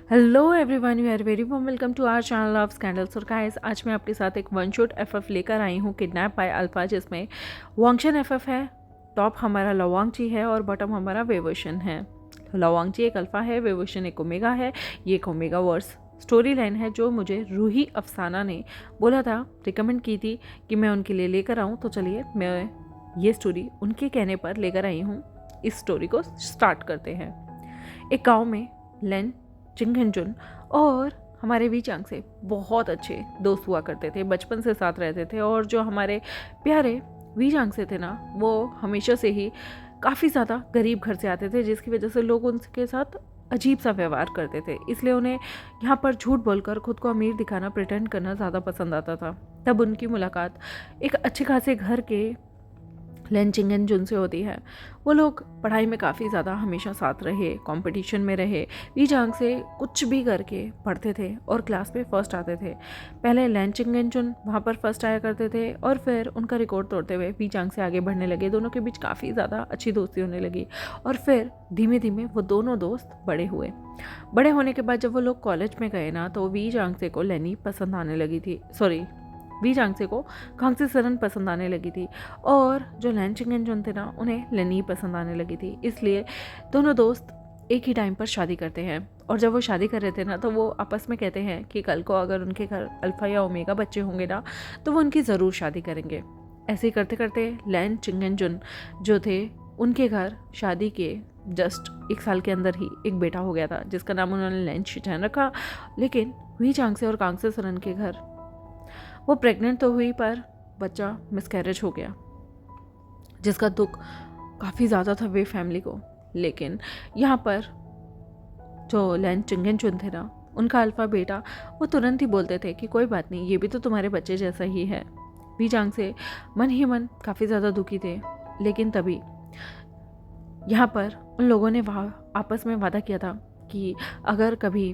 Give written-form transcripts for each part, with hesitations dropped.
Hello everyone, you are very warm welcome to our channel of scandals. और guys, आज मैं आपके साथ एक वन शॉट एफएफ लेकर आई हूँ, किडनैप बाय अल्फा, जिसमें वांगशन एफएफ है, टॉप हमारा लवांगची है और बॉटम हमारा वेवोशन है। लवांगची एक अल्फा है, वेवोशन एक ओमेगा है। ये एक ओमेगा वर्स स्टोरी लाइन है जो मुझे रूही अफसाना ने बोला था, रिकमेंड की थी कि मैं उनके लिए लेकर आऊँ। तो चलिए, मैं ये स्टोरी उनके कहने पर लेकर आई हूँ। इस स्टोरी को स्टार्ट करते हैं। एक गाँव में लेन चिंगहनजुन और हमारे वी चांग से बहुत अच्छे दोस्त हुआ करते थे, बचपन से साथ रहते थे। और जो हमारे प्यारे वी चांग से थे ना, वो हमेशा से ही काफ़ी ज़्यादा गरीब घर से आते थे, जिसकी वजह से लोग उनके साथ अजीब सा व्यवहार करते थे। इसलिए उन्हें यहाँ पर झूठ बोलकर खुद को अमीर दिखाना, प्रिटेंड करना ज़्यादा पसंद आता था। तब उनकी मुलाकात एक अच्छे खासे घर के लेन चिंगहनजुन से होती है। वो लोग पढ़ाई में काफ़ी ज़्यादा हमेशा साथ रहे, कंपटीशन में रहे। वी चांग से कुछ भी करके पढ़ते थे और क्लास में फर्स्ट आते थे। पहले लेन चिंगहनजुन वहाँ पर फर्स्ट आया करते थे और फिर उनका रिकॉर्ड तोड़ते हुए वी चांग से आगे बढ़ने लगे। दोनों के बीच काफ़ी ज़्यादा अच्छी दोस्ती होने लगी और फिर धीमे धीमे वो दोनों दोस्त बड़े हुए। बड़े होने के बाद जब वो लोग कॉलेज में गए ना, तो वी चांग से को लेनी पसंद आने लगी थी, वी चांगसे को खांगसे सरन पसंद आने लगी थी। और जो लैन चिंगहनजुन थे ना, उन्हें लेनी पसंद आने लगी थी। इसलिए दोनों दोस्त एक ही टाइम पर शादी करते हैं। और जब वो शादी कर रहे थे ना, तो वो आपस में कहते हैं कि कल को अगर उनके घर अल्फ़ा या ओमेगा बच्चे होंगे ना, तो वो उनकी ज़रूर शादी करेंगे। ऐसे ही करते करते लैन चिंगहनजुन जो थे, उनके घर शादी के जस्ट 1 साल के अंदर ही एक बेटा हो गया था, जिसका नाम उन्होंने लैन शिचैन रखा। लेकिन वी चांगसे और कांगसे सरन के घर वो प्रेग्नेंट तो हुई, पर बच्चा मिसकैरेज हो गया, जिसका दुख काफ़ी ज़्यादा था वे फैमिली को। लेकिन यहाँ पर जो लैन चिंगहनजुन थे ना, उनका अल्फ़ा बेटा, वो तुरंत ही बोलते थे कि कोई बात नहीं, ये भी तो तुम्हारे बच्चे जैसा ही है। वी चांग से मन ही मन काफ़ी ज़्यादा दुखी थे। लेकिन तभी यहाँ पर उन लोगों ने आपस में वादा किया था कि अगर कभी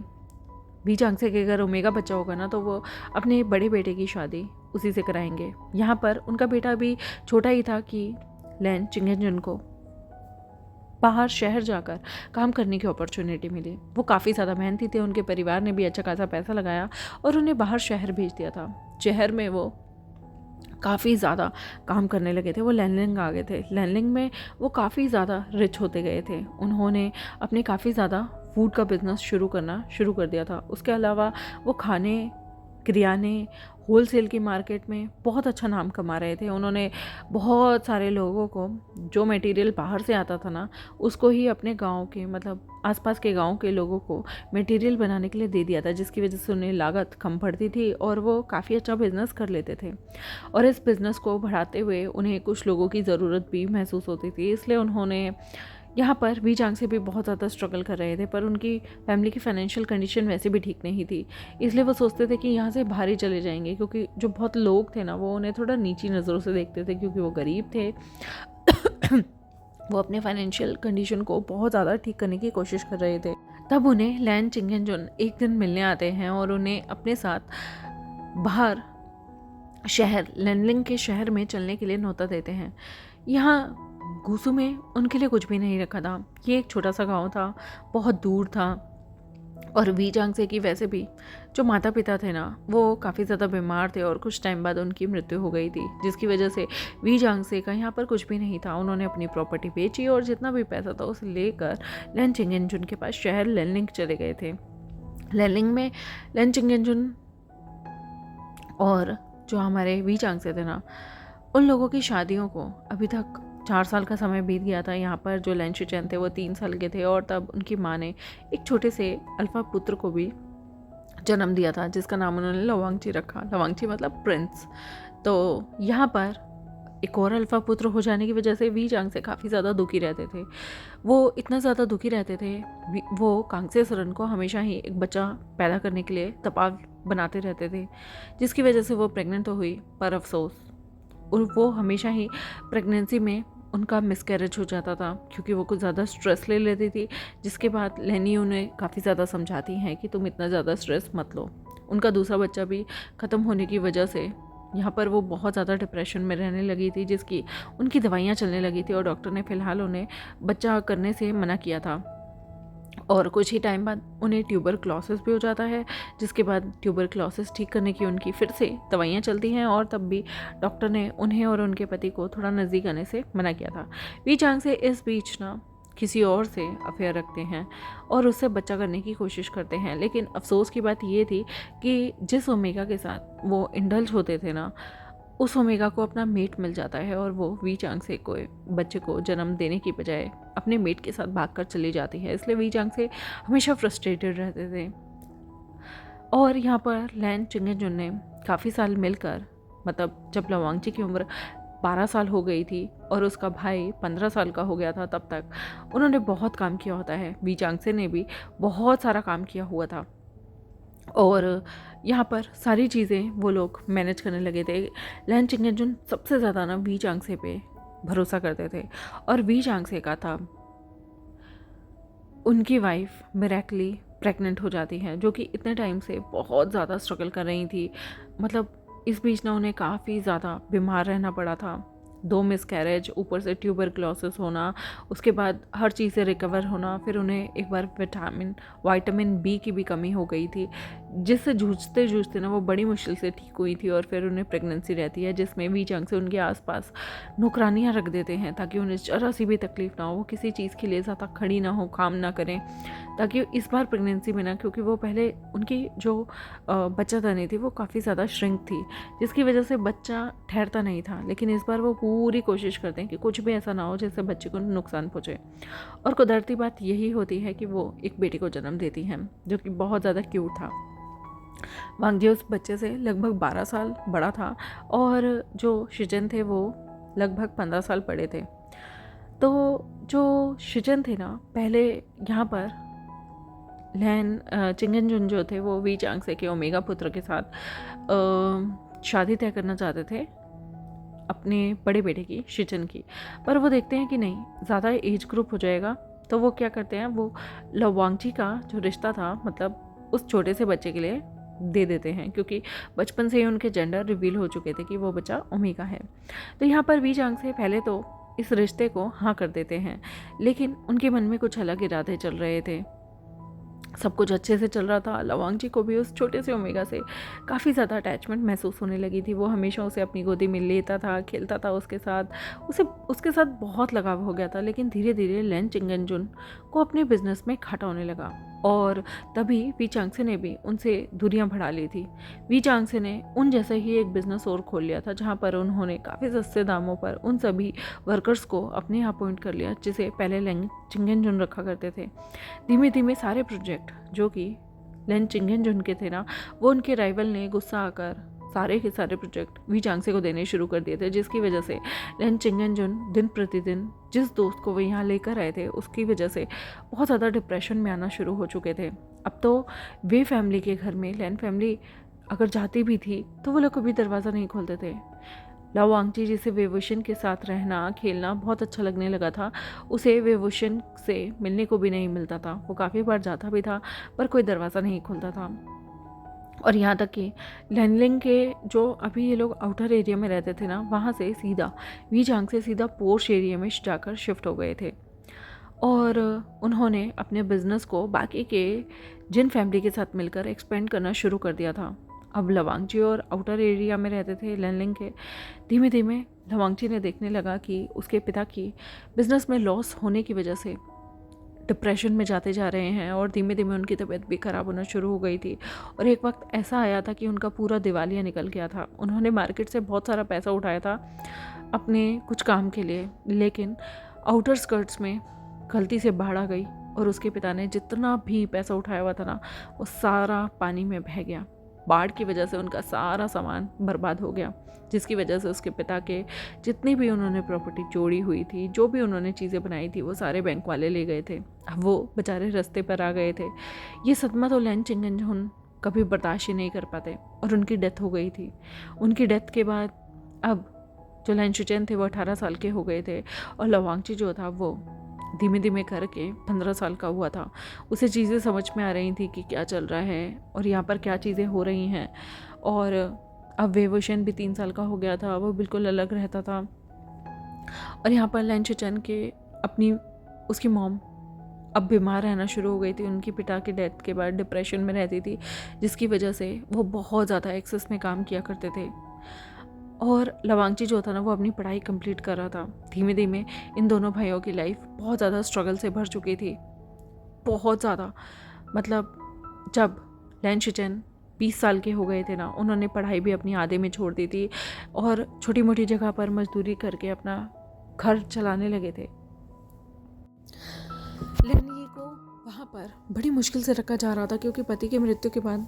वी चांगसे के अगर ओमेगा बच्चा होगा ना, तो वो अपने बड़े बेटे की शादी उसी से कराएंगे। यहाँ पर उनका बेटा भी छोटा ही था कि लैन चिंगहनजुन को बाहर शहर जाकर काम करने की अपॉर्चुनिटी मिली। वो काफ़ी ज़्यादा मेहनती थे, उनके परिवार ने भी अच्छा खासा पैसा लगाया और उन्हें बाहर शहर भेज दिया था। शहर में वो काफ़ी ज़्यादा काम करने लगे थे। वो लैनलिंग आ गए थे। लैनलिंग में वो काफ़ी ज़्यादा रिच होते गए थे। उन्होंने अपने काफ़ी ज़्यादा फूड का बिज़नेस शुरू कर दिया था। उसके अलावा वो खाने, किराने, होलसेल की मार्केट में बहुत अच्छा नाम कमा रहे थे। उन्होंने बहुत सारे लोगों को जो मटेरियल बाहर से आता था ना, उसको ही अपने गांव के, मतलब आसपास के गांव के लोगों को मटेरियल बनाने के लिए दे दिया था, जिसकी वजह से उन्हें लागत कम पड़ती थी और वो काफ़ी अच्छा बिजनेस कर लेते थे। और इस बिज़नेस को बढ़ाते हुए उन्हें कुछ लोगों की ज़रूरत भी महसूस होती थी। इसलिए उन्होंने यहाँ पर वी चांग से भी बहुत ज़्यादा स्ट्रगल कर रहे थे, पर उनकी फैमिली की फाइनेंशियल कंडीशन वैसे भी ठीक नहीं थी। इसलिए वो सोचते थे कि यहाँ से बाहर ही चले जाएंगे, क्योंकि जो बहुत लोग थे ना, वो उन्हें थोड़ा नीची नज़रों से देखते थे, क्योंकि वो गरीब थे। वो अपने फाइनेंशियल कंडीशन को बहुत ज़्यादा ठीक करने की कोशिश कर रहे थे। तब उन्हें लैन चिंगहनजुन एक दिन मिलने आते हैं और उन्हें अपने साथ बाहर शहर लैनलिंग के शहर में चलने के लिए न्योता देते हैं। यहाँ गुसू में उनके लिए कुछ भी नहीं रखा था। ये एक छोटा सा गांव था, बहुत दूर था। और वी चांग से की वैसे भी जो माता पिता थे ना, वो काफ़ी ज़्यादा बीमार थे और कुछ टाइम बाद उनकी मृत्यु हो गई थी, जिसकी वजह से वी चांग से का यहाँ पर कुछ भी नहीं था। उन्होंने अपनी प्रॉपर्टी बेची और जितना भी पैसा था उसे लेकर लैन चिंगहनजुन के पास शहर लैनलिंग चले गए थे। लैनलिंग में लैन चिंगहनजुन और जो हमारे वी चांग से थे ना, उन लोगों की शादियों को अभी तक 4 साल का समय बीत गया था। यहाँ पर जो लैन शिचैन थे वो 3 साल के थे और तब उनकी माँ ने एक छोटे से अल्फा पुत्र को भी जन्म दिया था, जिसका नाम उन्होंने लवांगची रखा। लवांगची मतलब प्रिंस। तो यहाँ पर एक और अल्फा पुत्र हो जाने की वजह से वी चांग से काफ़ी ज़्यादा दुखी रहते थे। वो इतना ज़्यादा दुखी रहते थे, वो कांगसे सरन को हमेशा ही एक बच्चा पैदा करने के लिए दबाव बनाते रहते थे, जिसकी वजह से वो प्रेग्नेंट तो हुई, पर अफसोस और वो हमेशा ही प्रेगनेंसी में उनका मिसकैरेज हो जाता था, क्योंकि वो कुछ ज़्यादा स्ट्रेस ले लेती थी। जिसके बाद लेनी उन्हें काफ़ी ज़्यादा समझाती हैं कि तुम इतना ज़्यादा स्ट्रेस मत लो। उनका दूसरा बच्चा भी ख़त्म होने की वजह से यहाँ पर वो बहुत ज़्यादा डिप्रेशन में रहने लगी थी, जिसकी उनकी दवाइयाँ चलने लगी थी और डॉक्टर ने फ़िलहाल उन्हें बच्चा करने से मना किया था। और कुछ ही टाइम बाद उन्हें ट्यूबरक्लोसिस भी हो जाता है, जिसके बाद ट्यूबरक्लोसिस ठीक करने की उनकी फिर से दवाइयाँ चलती हैं और तब भी डॉक्टर ने उन्हें और उनके पति को थोड़ा नज़दीक आने से मना किया था। वी चांग से इस बीच ना किसी और से अफेयर रखते हैं और उससे बच्चा करने की कोशिश करते हैं, लेकिन अफसोस की बात ये थी कि जिस ओमेगा के साथ वो इंडल्ज होते थे ना, उस ओमेगा को अपना मेट मिल जाता है और वो वी चांग से कोई बच्चे को जन्म देने की बजाय अपने मेट के साथ भागकर चली जाती है। इसलिए वी चांग से हमेशा फ्रस्ट्रेटेड रहते थे। और यहाँ पर लैन चिंगेजुन ने काफ़ी साल मिलकर, मतलब जब लवांगची की उम्र 12 साल हो गई थी और उसका भाई 15 साल का हो गया था, तब तक उन्होंने बहुत काम किया होता है। वी चांग से ने भी बहुत सारा काम किया हुआ था और यहाँ पर सारी चीज़ें वो लोग मैनेज करने लगे थे। लैन चिंगेजुन सबसे ज़्यादा ना वी चांगसे पे भरोसा करते थे और वी चांगसे का था उनकी वाइफ मिरेकली प्रेग्नेंट हो जाती हैं, जो कि इतने टाइम से बहुत ज़्यादा स्ट्रगल कर रही थी। मतलब इस बीच ना उन्हें काफ़ी ज़्यादा बीमार रहना पड़ा था। 2 मिसकैरेज, ऊपर से ट्यूबरक्लोसिस होना, उसके बाद हर चीज़ से रिकवर होना, फिर उन्हें एक बार विटामिन बी की भी कमी हो गई थी, जिससे जूझते जूझते ना वो बड़ी मुश्किल से ठीक हुई थी और फिर उन्हें प्रेगनेंसी रहती है, जिसमें वी चांग से उनके आसपास नौकरानियाँ रख देते हैं ताकि उन्हें ज़रा सी भी तकलीफ़ ना हो, वो किसी चीज़ के लिए ज़्यादा खड़ी ना हो, काम ना करें, ताकि इस बार प्रेगनेंसी में ना, क्योंकि वो पहले उनकी जो बच्चादानी थी वो काफ़ी ज़्यादा श्रिंक थी, जिसकी वजह से बच्चा ठहरता नहीं था। लेकिन इस बार वो पूरी कोशिश करते हैं कि कुछ भी ऐसा ना हो जिससे बच्चे को नुकसान पहुँचे। और कुदरती बात यही होती है कि वो एक बेटी को जन्म देती हैं, जो कि बहुत ज़्यादा क्यूट था। वांगजी उस बच्चे से लगभग 12 साल बड़ा था और जो शिजन थे वो लगभग 15 साल बड़े थे। तो जो शिजन थे ना, पहले यहाँ पर लैन चिंगेजुन जो थे वो वी चांगसे के ओमेगा पुत्र के साथ शादी तय करना चाहते थे अपने बड़े बेटे की, शिजन की। पर वो देखते हैं कि नहीं, ज़्यादा एज ग्रुप हो जाएगा, तो वो क्या करते हैं, वो लवांगची का जो रिश्ता था, मतलब उस छोटे से बच्चे के लिए दे देते हैं, क्योंकि बचपन से ही उनके जेंडर रिवील हो चुके थे कि वो बच्चा ओमेगा है। तो यहाँ पर वी चांग से पहले तो इस रिश्ते को हाँ कर देते हैं, लेकिन उनके मन में कुछ अलग इरादे चल रहे थे। सब कुछ अच्छे से चल रहा था, लवांगची को भी उस छोटे से ओमेगा से काफ़ी ज़्यादा अटैचमेंट महसूस होने लगी थी। वो हमेशा उसे अपनी गोदी में लेता था, खेलता था उसके साथ, उसे उसके साथ बहुत लगाव हो गया था। लेकिन धीरे धीरे लैन चिंगेजुन को अपने बिजनेस में घाटा होने लगा और तभी वी चांगसे ने भी उनसे दूरियां बढ़ा ली थी। वी चांगसे ने उन जैसा ही एक बिज़नेस और खोल लिया था, जहां पर उन्होंने काफ़ी सस्ते दामों पर उन सभी वर्कर्स को अपने यहाँ अपॉइंट कर लिया जिसे पहले लैन चिंगेजुन रखा करते थे। धीमे धीमे सारे प्रोजेक्ट जो कि लैन चिंगेजुन के थे ना, वो उनके राइवल ने गुस्सा आकर सारे के सारे प्रोजेक्ट वी चांगसे को देने शुरू कर दिए थे, जिसकी वजह से लैन चिंगेजुन दिन प्रतिदिन जिस दोस्त को वो यहाँ लेकर आए थे उसकी वजह से बहुत ज़्यादा डिप्रेशन में आना शुरू हो चुके थे। अब तो वे फैमिली के घर में लैन फैमिली अगर जाती भी थी तो वो लोग कभी दरवाज़ा नहीं खोलते थे। लवांगची जिसे वेवोशन के साथ रहना खेलना बहुत अच्छा लगने लगा था, उसे वेवोशन से मिलने को भी नहीं मिलता था। वो काफ़ी बार जाता भी था पर कोई दरवाज़ा नहीं खोलता था। और यहाँ तक कि लैनलिंग के जो अभी ये लोग आउटर एरिया में रहते थे ना, वहाँ से सीधा वी चांग से सीधा पोर्श एरिया में जाकर शिफ्ट हो गए थे और उन्होंने अपने बिजनेस को बाकी के जिन फैमिली के साथ मिलकर एक्सपेंड करना शुरू कर दिया था। अब लवांगची और आउटर एरिया में रहते थे लैनलिंग के। धीमे धीमे लवांगची ने देखने लगा कि उसके पिता की बिजनेस में लॉस होने की वजह से डिप्रेशन में जाते जा रहे हैं और धीमे धीमे उनकी तबीयत भी ख़राब होना शुरू हो गई थी। और एक वक्त ऐसा आया था कि उनका पूरा दिवालिया निकल गया था। उन्होंने मार्केट से बहुत सारा पैसा उठाया था अपने कुछ काम के लिए, लेकिन आउटर स्कर्ट्स में गलती से बाढ़ आ गई और उसके पिता ने जितना भी पैसा उठाया हुआ था ना, वो सारा पानी में बह गया। बाढ़ की वजह से उनका सारा सामान बर्बाद हो गया, जिसकी वजह से उसके पिता के जितनी भी उन्होंने प्रॉपर्टी जोड़ी हुई थी, जो भी उन्होंने चीज़ें बनाई थी, वो सारे बैंक वाले ले गए थे। अब वो बेचारे रास्ते पर आ गए थे। ये सदमा तो लैन चिंगेजुन कभी बर्दाश्त ही नहीं कर पाते और उनकी डेथ हो गई थी। उनकी डेथ के बाद अब जो लैन शिचेन थे वो 18 साल के हो गए थे और लवांगची जो था वो धीमे धीमे करके 15 साल का हुआ था। उसे चीज़ें समझ में आ रही थी कि क्या चल रहा है और यहाँ पर क्या चीज़ें हो रही हैं। और अब वेवोशन भी 3 साल का हो गया था, वो बिल्कुल अलग रहता था। और यहाँ पर लैन शिचेन के अपनी उसकी मॉम अब बीमार रहना शुरू हो गई थी। उनकी पिता की डेथ के बाद डिप्रेशन में रहती थी, जिसकी वजह से वो बहुत ज़्यादा एक्सेस में काम किया करते थे। और लवांगची जो था ना, वो अपनी पढ़ाई कंप्लीट कर रहा था। धीमे धीमे इन दोनों भाइयों की लाइफ बहुत ज़्यादा स्ट्रगल से भर चुकी थी, बहुत ज़्यादा। मतलब जब लैनशिचन 20 साल के हो गए थे ना, उन्होंने पढ़ाई भी अपनी आधे में छोड़ दी थी और छोटी मोटी जगह पर मजदूरी करके अपना घर चलाने लगे थे। लेनी को वहाँ पर बड़ी मुश्किल से रखा जा रहा था, क्योंकि पति की मृत्यु के बाद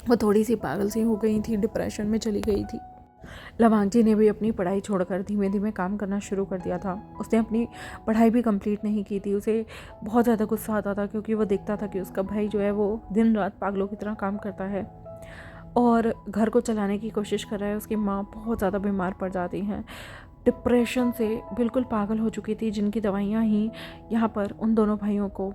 वो थोड़ी सी पागल सी हो गई थी, डिप्रेशन में चली गई थी। लवांगची ने भी अपनी पढ़ाई छोड़कर धीमे धीमे काम करना शुरू कर दिया था। उसने अपनी पढ़ाई भी कंप्लीट नहीं की थी। उसे बहुत ज़्यादा गुस्सा आता था, क्योंकि वो देखता था कि उसका भाई जो है वो दिन रात पागलों की तरह काम करता है और घर को चलाने की कोशिश कर रहा है। उसकी माँ बहुत ज़्यादा बीमार पड़ जाती हैं, डिप्रेशन से बिल्कुल पागल हो चुकी थी, जिनकी दवाइयाँ ही यहाँ पर उन दोनों भाइयों को,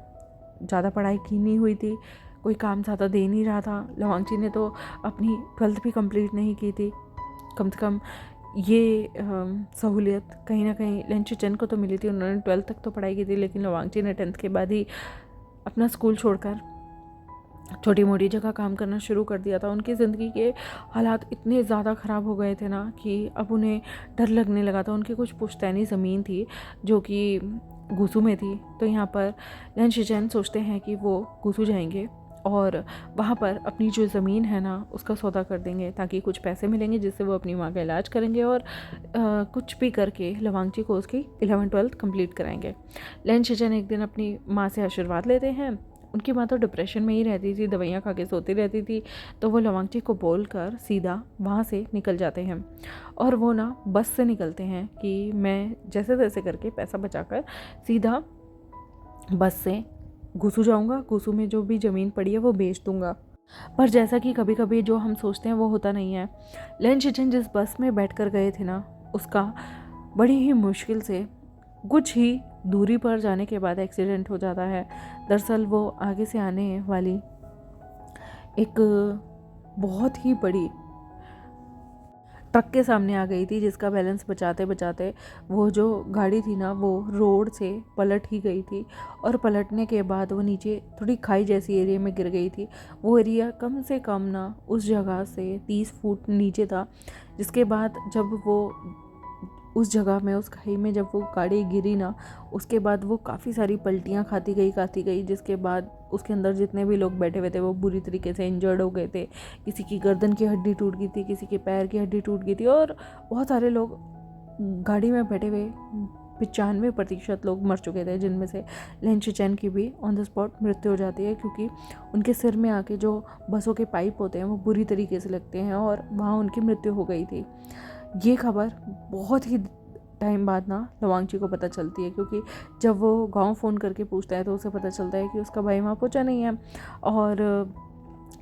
ज़्यादा पढ़ाई की नहीं हुई थी, कोई काम ज़्यादा दे नहीं रहा था। लवांगची ने तो अपनी 12th भी कंप्लीट नहीं की थी। कम से कम ये सहूलियत कहीं ना कहीं लैनशिचन को तो मिली थी। उन्होंने 12th तक तो पढ़ाई की थी, लेकिन लवांगची ने 10th के बाद ही अपना स्कूल छोड़कर छोटी मोटी जगह काम करना शुरू कर दिया था। उनकी ज़िंदगी के हालात इतने ज़्यादा ख़राब हो गए थे ना कि अब उन्हें डर लगने लगा था। उनकी कुछ पुश्तैनी ज़मीन थी जो कि गुसू में थी, तो यहाँ पर लैनशिचन सोचते हैं कि वो गुसू जाएंगे और वहाँ पर अपनी जो ज़मीन है ना उसका सौदा कर देंगे, ताकि कुछ पैसे मिलेंगे जिससे वो अपनी माँ का इलाज करेंगे और कुछ भी करके लवांगची को उसकी 11th-12th कंप्लीट कराएंगे। लैनशिचन एक दिन अपनी माँ से आशीर्वाद लेते हैं। उनकी माँ तो डिप्रेशन में ही रहती थी, दवाइयाँ खा के सोती रहती थी, तो वो लवांगची को बोलकर सीधा वहाँ से निकल जाते हैं। और वो ना बस से निकलते हैं कि मैं जैसे तैसे करके पैसा बचाकर सीधा बस से गुसू जाऊंगा, गुसू में जो भी ज़मीन पड़ी है वो बेच दूंगा। पर जैसा कि कभी कभी जो हम सोचते हैं वो होता नहीं है। लैनशिचन जिस बस में बैठ कर गए थे ना, उसका बड़ी ही मुश्किल से कुछ ही दूरी पर जाने के बाद एक्सीडेंट हो जाता है। दरअसल वो आगे से आने वाली एक बहुत ही बड़ी ट्रक के सामने आ गई थी, जिसका बैलेंस बचाते बचाते वो जो गाड़ी थी ना वो रोड से पलट ही गई थी। और पलटने के बाद वो नीचे थोड़ी खाई जैसी एरिया में गिर गई थी। वो एरिया कम से कम ना उस जगह से 30 फुट नीचे था, जिसके बाद जब वो उस जगह में, उस खाई में जब वो गाड़ी गिरी ना, उसके बाद वो काफ़ी सारी पलटियाँ खाती गई, जिसके बाद उसके अंदर जितने भी लोग बैठे हुए थे वो बुरी तरीके से इंजर्ड हो गए थे। किसी की गर्दन की हड्डी टूट गई थी, किसी के पैर की हड्डी टूट गई थी, और बहुत सारे लोग गाड़ी में बैठे हुए 95% लोग मर चुके थे, जिनमें से लैनशिचन की भी ऑन द स्पॉट मृत्यु हो जाती है, क्योंकि उनके सिर में आके जो बसों के पाइप होते हैं वो बुरी तरीके से लगते हैं और वहाँ उनकी मृत्यु हो गई थी। ये खबर बहुत ही टाइम बाद ना लवांगची को पता चलती है, क्योंकि जब वो गांव फ़ोन करके पूछता है तो उसे पता चलता है कि उसका भाई वहाँ पहुँचा नहीं है। और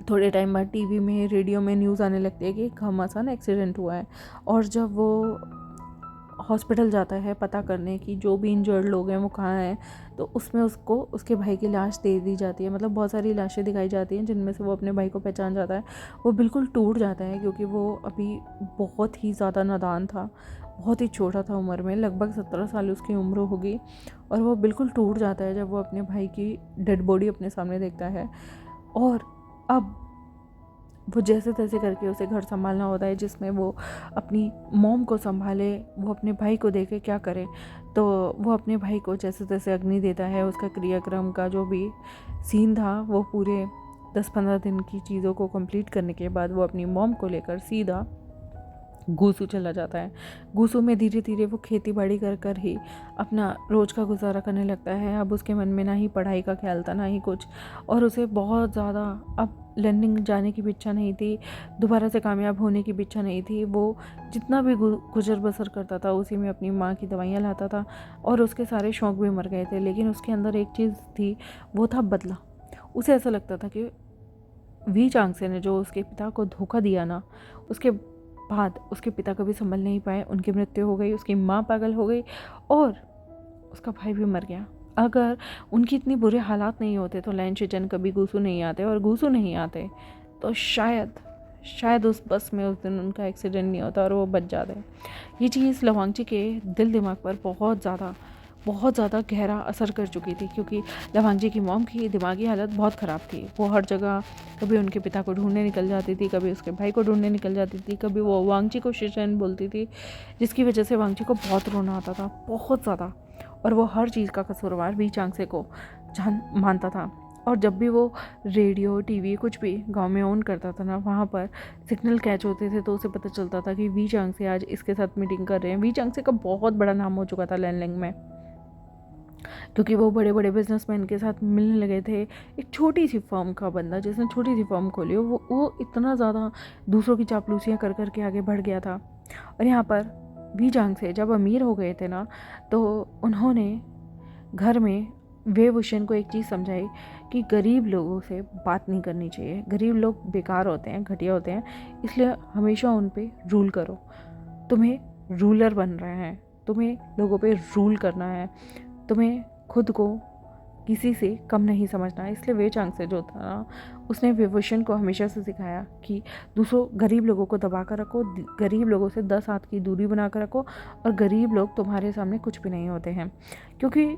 थोड़े टाइम बाद टीवी में, रेडियो में न्यूज़ आने लगती है कि एक घमासान एक्सीडेंट हुआ है। और जब वो हॉस्पिटल जाता है पता करने की जो भी इंजर्ड लोग हैं वो कहाँ हैं, तो उसमें उसको उसके भाई की लाश दे दी जाती है। मतलब बहुत सारी लाशें दिखाई जाती हैं, जिनमें से वो अपने भाई को पहचान जाता है। वो बिल्कुल टूट जाता है, क्योंकि वो अभी बहुत ही ज़्यादा नादान था, बहुत ही छोटा था उम्र में, लगभग 17 साल उसकी उम्र होगी। और वो बिल्कुल टूट जाता है जब वो अपने भाई की डेड बॉडी अपने सामने देखता है। और अब वो जैसे तैसे करके उसे घर संभालना होता है, जिसमें वो अपनी मॉम को संभाले, वो अपने भाई को देखे क्या करे। तो वो अपने भाई को जैसे तैसे अग्नि देता है। उसका क्रियाक्रम का जो भी सीन था वो पूरे 10-15 दिन की चीज़ों को कंप्लीट करने के बाद वो अपनी मॉम को लेकर सीधा गुसू चला जाता है। गुसू में धीरे धीरे वो खेती बाड़ी कर कर ही अपना रोज़ का गुजारा करने लगता है। अब उसके मन में ना ही पढ़ाई का ख्याल था, ना ही कुछ, और उसे बहुत ज़्यादा अब लंदन जाने की भी इच्छा नहीं थी, दोबारा से कामयाब होने की भी इच्छा नहीं थी। वो जितना भी गुजर बसर करता था उसी में अपनी माँ की दवाइयाँ लाता था, और उसके सारे शौक़ भी मर गए थे। लेकिन उसके अंदर एक चीज़ थी, वो था बदला। उसे ऐसा लगता था कि वी चांगसे ने जो उसके पिता को धोखा दिया ना, उसके बाद उसके पिता कभी संभल नहीं पाए, उनकी मृत्यु हो गई, उसकी माँ पागल हो गई और उसका भाई भी मर गया। अगर उनकी इतनी बुरे हालात नहीं होते तो लैनशिचन कभी गुसू नहीं आते, और गुसू नहीं आते तो शायद उस बस में उस दिन उनका एक्सीडेंट नहीं होता और वो बच जाते। ये चीज़ लवांगची के दिल दिमाग पर बहुत ज़्यादा बहुत ज़्यादा गहरा असर कर चुकी थी, क्योंकि लवांग जी की मॉम की दिमागी हालत बहुत ख़राब थी। वो हर जगह कभी उनके पिता को ढूंढने निकल जाती थी, कभी उसके भाई को ढूंढने निकल जाती थी, कभी वो वांगची को शिशन बोलती थी, जिसकी वजह से वांगची को बहुत रोना आता था, बहुत ज़्यादा। और वो हर चीज़ का कसूरवार वी चांगसे को जान मानता था। और जब भी वो रेडियो टीवी कुछ भी गांव में ऑन करता था ना, वहाँ पर सिग्नल कैच होते थे, तो उसे पता चलता था कि वी चांगसे आज इसके साथ मीटिंग कर रहे हैं। वी चांगसे का बहुत बड़ा नाम हो चुका था लैनलिंग में, क्योंकि वो बड़े बड़े बिजनेसमैन के साथ मिलने लगे थे। एक छोटी सी फर्म का बंदा जिसने छोटी सी फर्म खोली हो, वो इतना ज़्यादा दूसरों की चापलूसियाँ कर कर के आगे बढ़ गया था। और यहाँ पर वी चांगसे जब अमीर हो गए थे ना, तो उन्होंने घर में वेवुशन को एक चीज़ समझाई कि गरीब लोगों से बात नहीं करनी चाहिए। गरीब लोग बेकार होते हैं, घटिया होते हैं, इसलिए हमेशा उन पे रूल करो। तुम्हें रूलर बन रहे हैं, तुम्हें लोगों पे रूल करना है, तुम्हें खुद को किसी से कम नहीं समझना है। इसलिए वे चांगसे जो था ना, उसने वेवुशन को हमेशा से सिखाया कि दूसरों गरीब लोगों को दबा कर रखो, गरीब लोगों से 10 हाथ की दूरी बना कर रखो, और गरीब लोग तुम्हारे सामने कुछ भी नहीं होते हैं। क्योंकि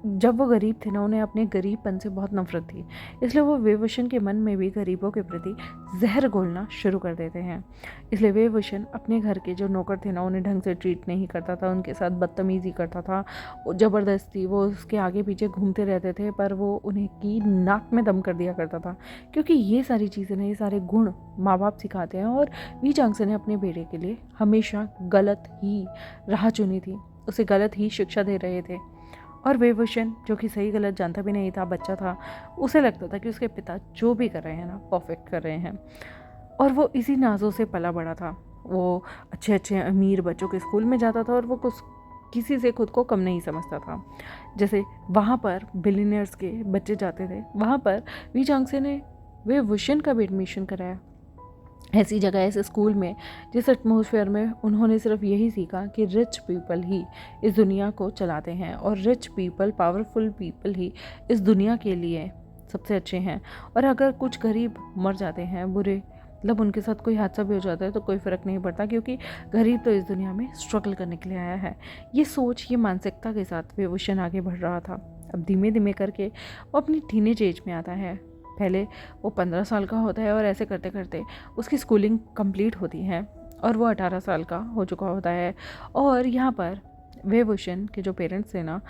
जब वो गरीब थे ना, उन्हें अपने गरीबपन से बहुत नफरत थी, इसलिए वो वेवुशन के मन में भी गरीबों के प्रति जहर घोलना शुरू कर देते हैं। इसलिए वेवुशन अपने घर के जो नौकर थे ना, उन्हें ढंग से ट्रीट नहीं करता था, उनके साथ बदतमीज़ी करता था, ज़बरदस्ती वो उसके आगे पीछे घूमते रहते थे, पर वो उन्हें की नाक में दम कर दिया करता था। क्योंकि ये सारी चीज़ें ना, ये सारे गुण माँ बाप सिखाते हैं, और वी चांगसे ने अपने बेटे के लिए हमेशा गलत ही राह चुनी थी, उसे गलत ही शिक्षा दे रहे थे। और वेवुशन, जो कि सही गलत जानता भी नहीं था, बच्चा था, उसे लगता था कि उसके पिता जो भी कर रहे हैं ना, परफेक्ट कर रहे हैं। और वो इसी नाजों से पला बड़ा था। वो अच्छे अच्छे अमीर बच्चों के स्कूल में जाता था, और वो कुछ किसी से खुद को कम नहीं समझता था। जैसे वहाँ पर बिलियनियर्स के बच्चे जाते थे, वहाँ पर वी चांगसे ने वेवुशन का भी एडमिशन कराया, ऐसी जगह, ऐसे स्कूल में, जिस एटमॉस्फेयर में उन्होंने सिर्फ यही सीखा कि रिच पीपल ही इस दुनिया को चलाते हैं, और रिच पीपल, पावरफुल पीपल ही इस दुनिया के लिए सबसे अच्छे हैं। और अगर कुछ गरीब मर जाते हैं, बुरे मतलब उनके साथ कोई हादसा भी हो जाता है, तो कोई फ़र्क नहीं पड़ता, क्योंकि गरीब तो इस दुनिया में स्ट्रगल करने के लिए आया है। ये सोच, ये मानसिकता के साथ वेवुशन आगे बढ़ रहा था। अब धीमे धीमे करके वो अपनी टीनेज एज में आता है। पहले वो 15 साल का होता है, और ऐसे करते करते उसकी स्कूलिंग कंप्लीट होती है, और वो 18 साल का हो चुका होता है। और यहाँ पर वेवुशन के जो पेरेंट्स थे ना,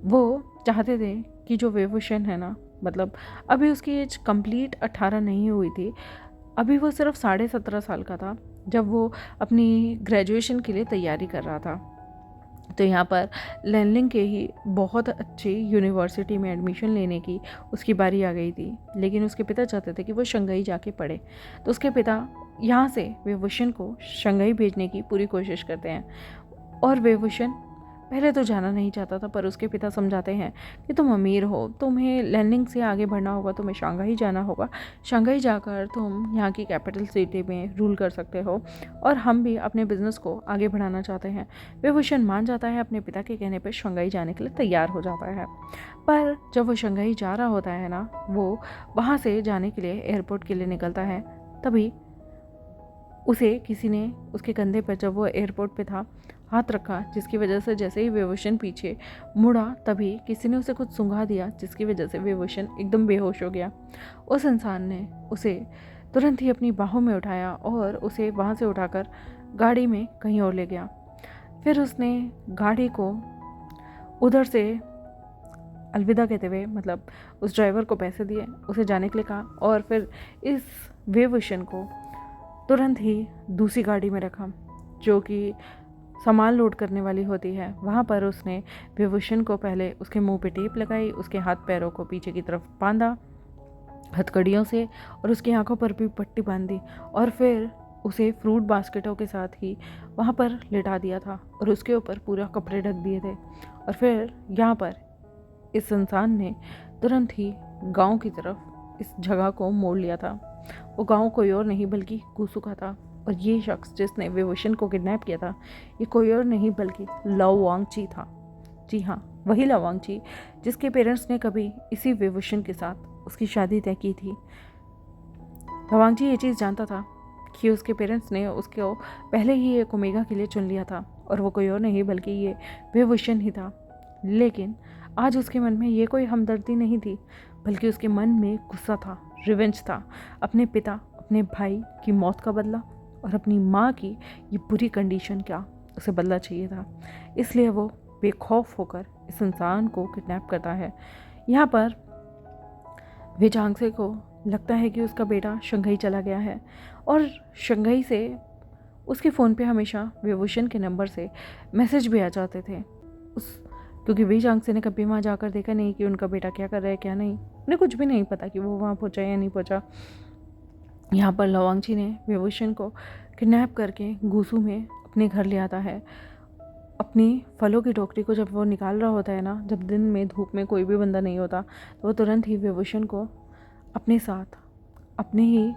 वो चाहते थे कि जो वेवुशन है ना, मतलब अभी उसकी एज कंप्लीट 18 नहीं हुई थी, अभी वो सिर्फ 17.5 साल का था जब वो अपनी ग्रेजुएशन के लिए तैयारी कर रहा था। तो यहाँ पर लैनलिंग के ही बहुत अच्छी यूनिवर्सिटी में एडमिशन लेने की उसकी बारी आ गई थी, लेकिन उसके पिता चाहते थे कि वो शंघाई जाके पढ़े। तो उसके पिता यहाँ से वेवुशन को शंघाई भेजने की पूरी कोशिश करते हैं, और वेवुशन पहले तो जाना नहीं चाहता था, पर उसके पिता समझाते हैं कि तुम अमीर हो, तुम्हें लैनलिंग से आगे बढ़ना होगा, तुम्हें शंघाई जाना होगा, शंघाई जाकर तुम यहाँ की कैपिटल सिटी में रूल कर सकते हो, और हम भी अपने बिजनेस को आगे बढ़ाना चाहते हैं। वेवुशन मान जाता है, अपने पिता के कहने पर शंघाई जाने के लिए तैयार हो जाता है। पर जब वो शंघाई जा रहा होता है ना, वो वहाँ से जाने के लिए एयरपोर्ट के लिए निकलता है, तभी उसे किसी ने उसके कंधे पर, जब वो एयरपोर्ट पे था, हाथ रखा, जिसकी वजह से जैसे ही वेवुशन पीछे मुड़ा, तभी किसी ने उसे कुछ सूंघा दिया, जिसकी वजह से वेवुशन एकदम बेहोश हो गया। उस इंसान ने उसे तुरंत ही अपनी बाहों में उठाया, और उसे वहाँ से उठाकर गाड़ी में कहीं और ले गया। फिर उसने गाड़ी को उधर से अलविदा कहते हुए, मतलब उस ड्राइवर को पैसे दिए, उसे जाने के लिए कहा, और फिर इस वेवुशन को तुरंत ही दूसरी गाड़ी में रखा, जो कि सामान लोड करने वाली होती है। वहाँ पर उसने वेवुशन को पहले उसके मुंह पे टेप लगाई, उसके हाथ पैरों को पीछे की तरफ बांधा हथकड़ियों से, और उसकी आंखों पर भी पट्टी बांधी, और फिर उसे फ्रूट बास्केटों के साथ ही वहाँ पर लिटा दिया था, और उसके ऊपर पूरा कपड़े ढक दिए थे। और फिर यहाँ पर इस इंसान ने तुरंत ही गाँव की तरफ इस जगह को मोड़ लिया था। वो गाँव कोई और नहीं बल्कि गुसुका था, और ये शख्स जिसने वेवुशन को किडनैप किया था, ये कोई और नहीं बल्कि लवांगची था। जी हाँ, वही लवांगची जिसके पेरेंट्स ने कभी इसी वेवुशन के साथ उसकी शादी तय की थी। लवांगची ये चीज़ जानता था कि उसके पेरेंट्स ने उसको पहले ही एक ओमेगा के लिए चुन लिया था, और वो कोई और नहीं बल्कि ये वेवुशन ही था। लेकिन आज उसके मन में ये कोई हमदर्दी नहीं थी, बल्कि उसके मन में गुस्सा था, रिवेंज था, अपने पिता, अपने भाई की मौत का बदला और अपनी माँ की ये बुरी कंडीशन का उसे बदला चाहिए था। इसलिए वो बेखौफ होकर इस इंसान को किडनैप करता है। यहाँ पर विजांगसे को लगता है कि उसका बेटा शंघई चला गया है और शंघई से उसके फ़ोन पे हमेशा विभूषण के नंबर से मैसेज भी आ जाते थे। क्योंकि विजांगसे ने कभी वहाँ जाकर देखा नहीं कि उनका बेटा क्या कर रहा है क्या नहीं, उन्हें कुछ भी नहीं पता कि वो वहाँ पहुँचा या नहीं पहुँचा। यहाँ पर लवांगची ने विभूषण को किडनैप करके गुसू में अपने घर ले आता है। अपनी फलों की टोकरी को जब वो निकाल रहा होता है ना, जब दिन में धूप में कोई भी बंदा नहीं होता, तो वो तुरंत ही विभूषण को अपने साथ अपने ही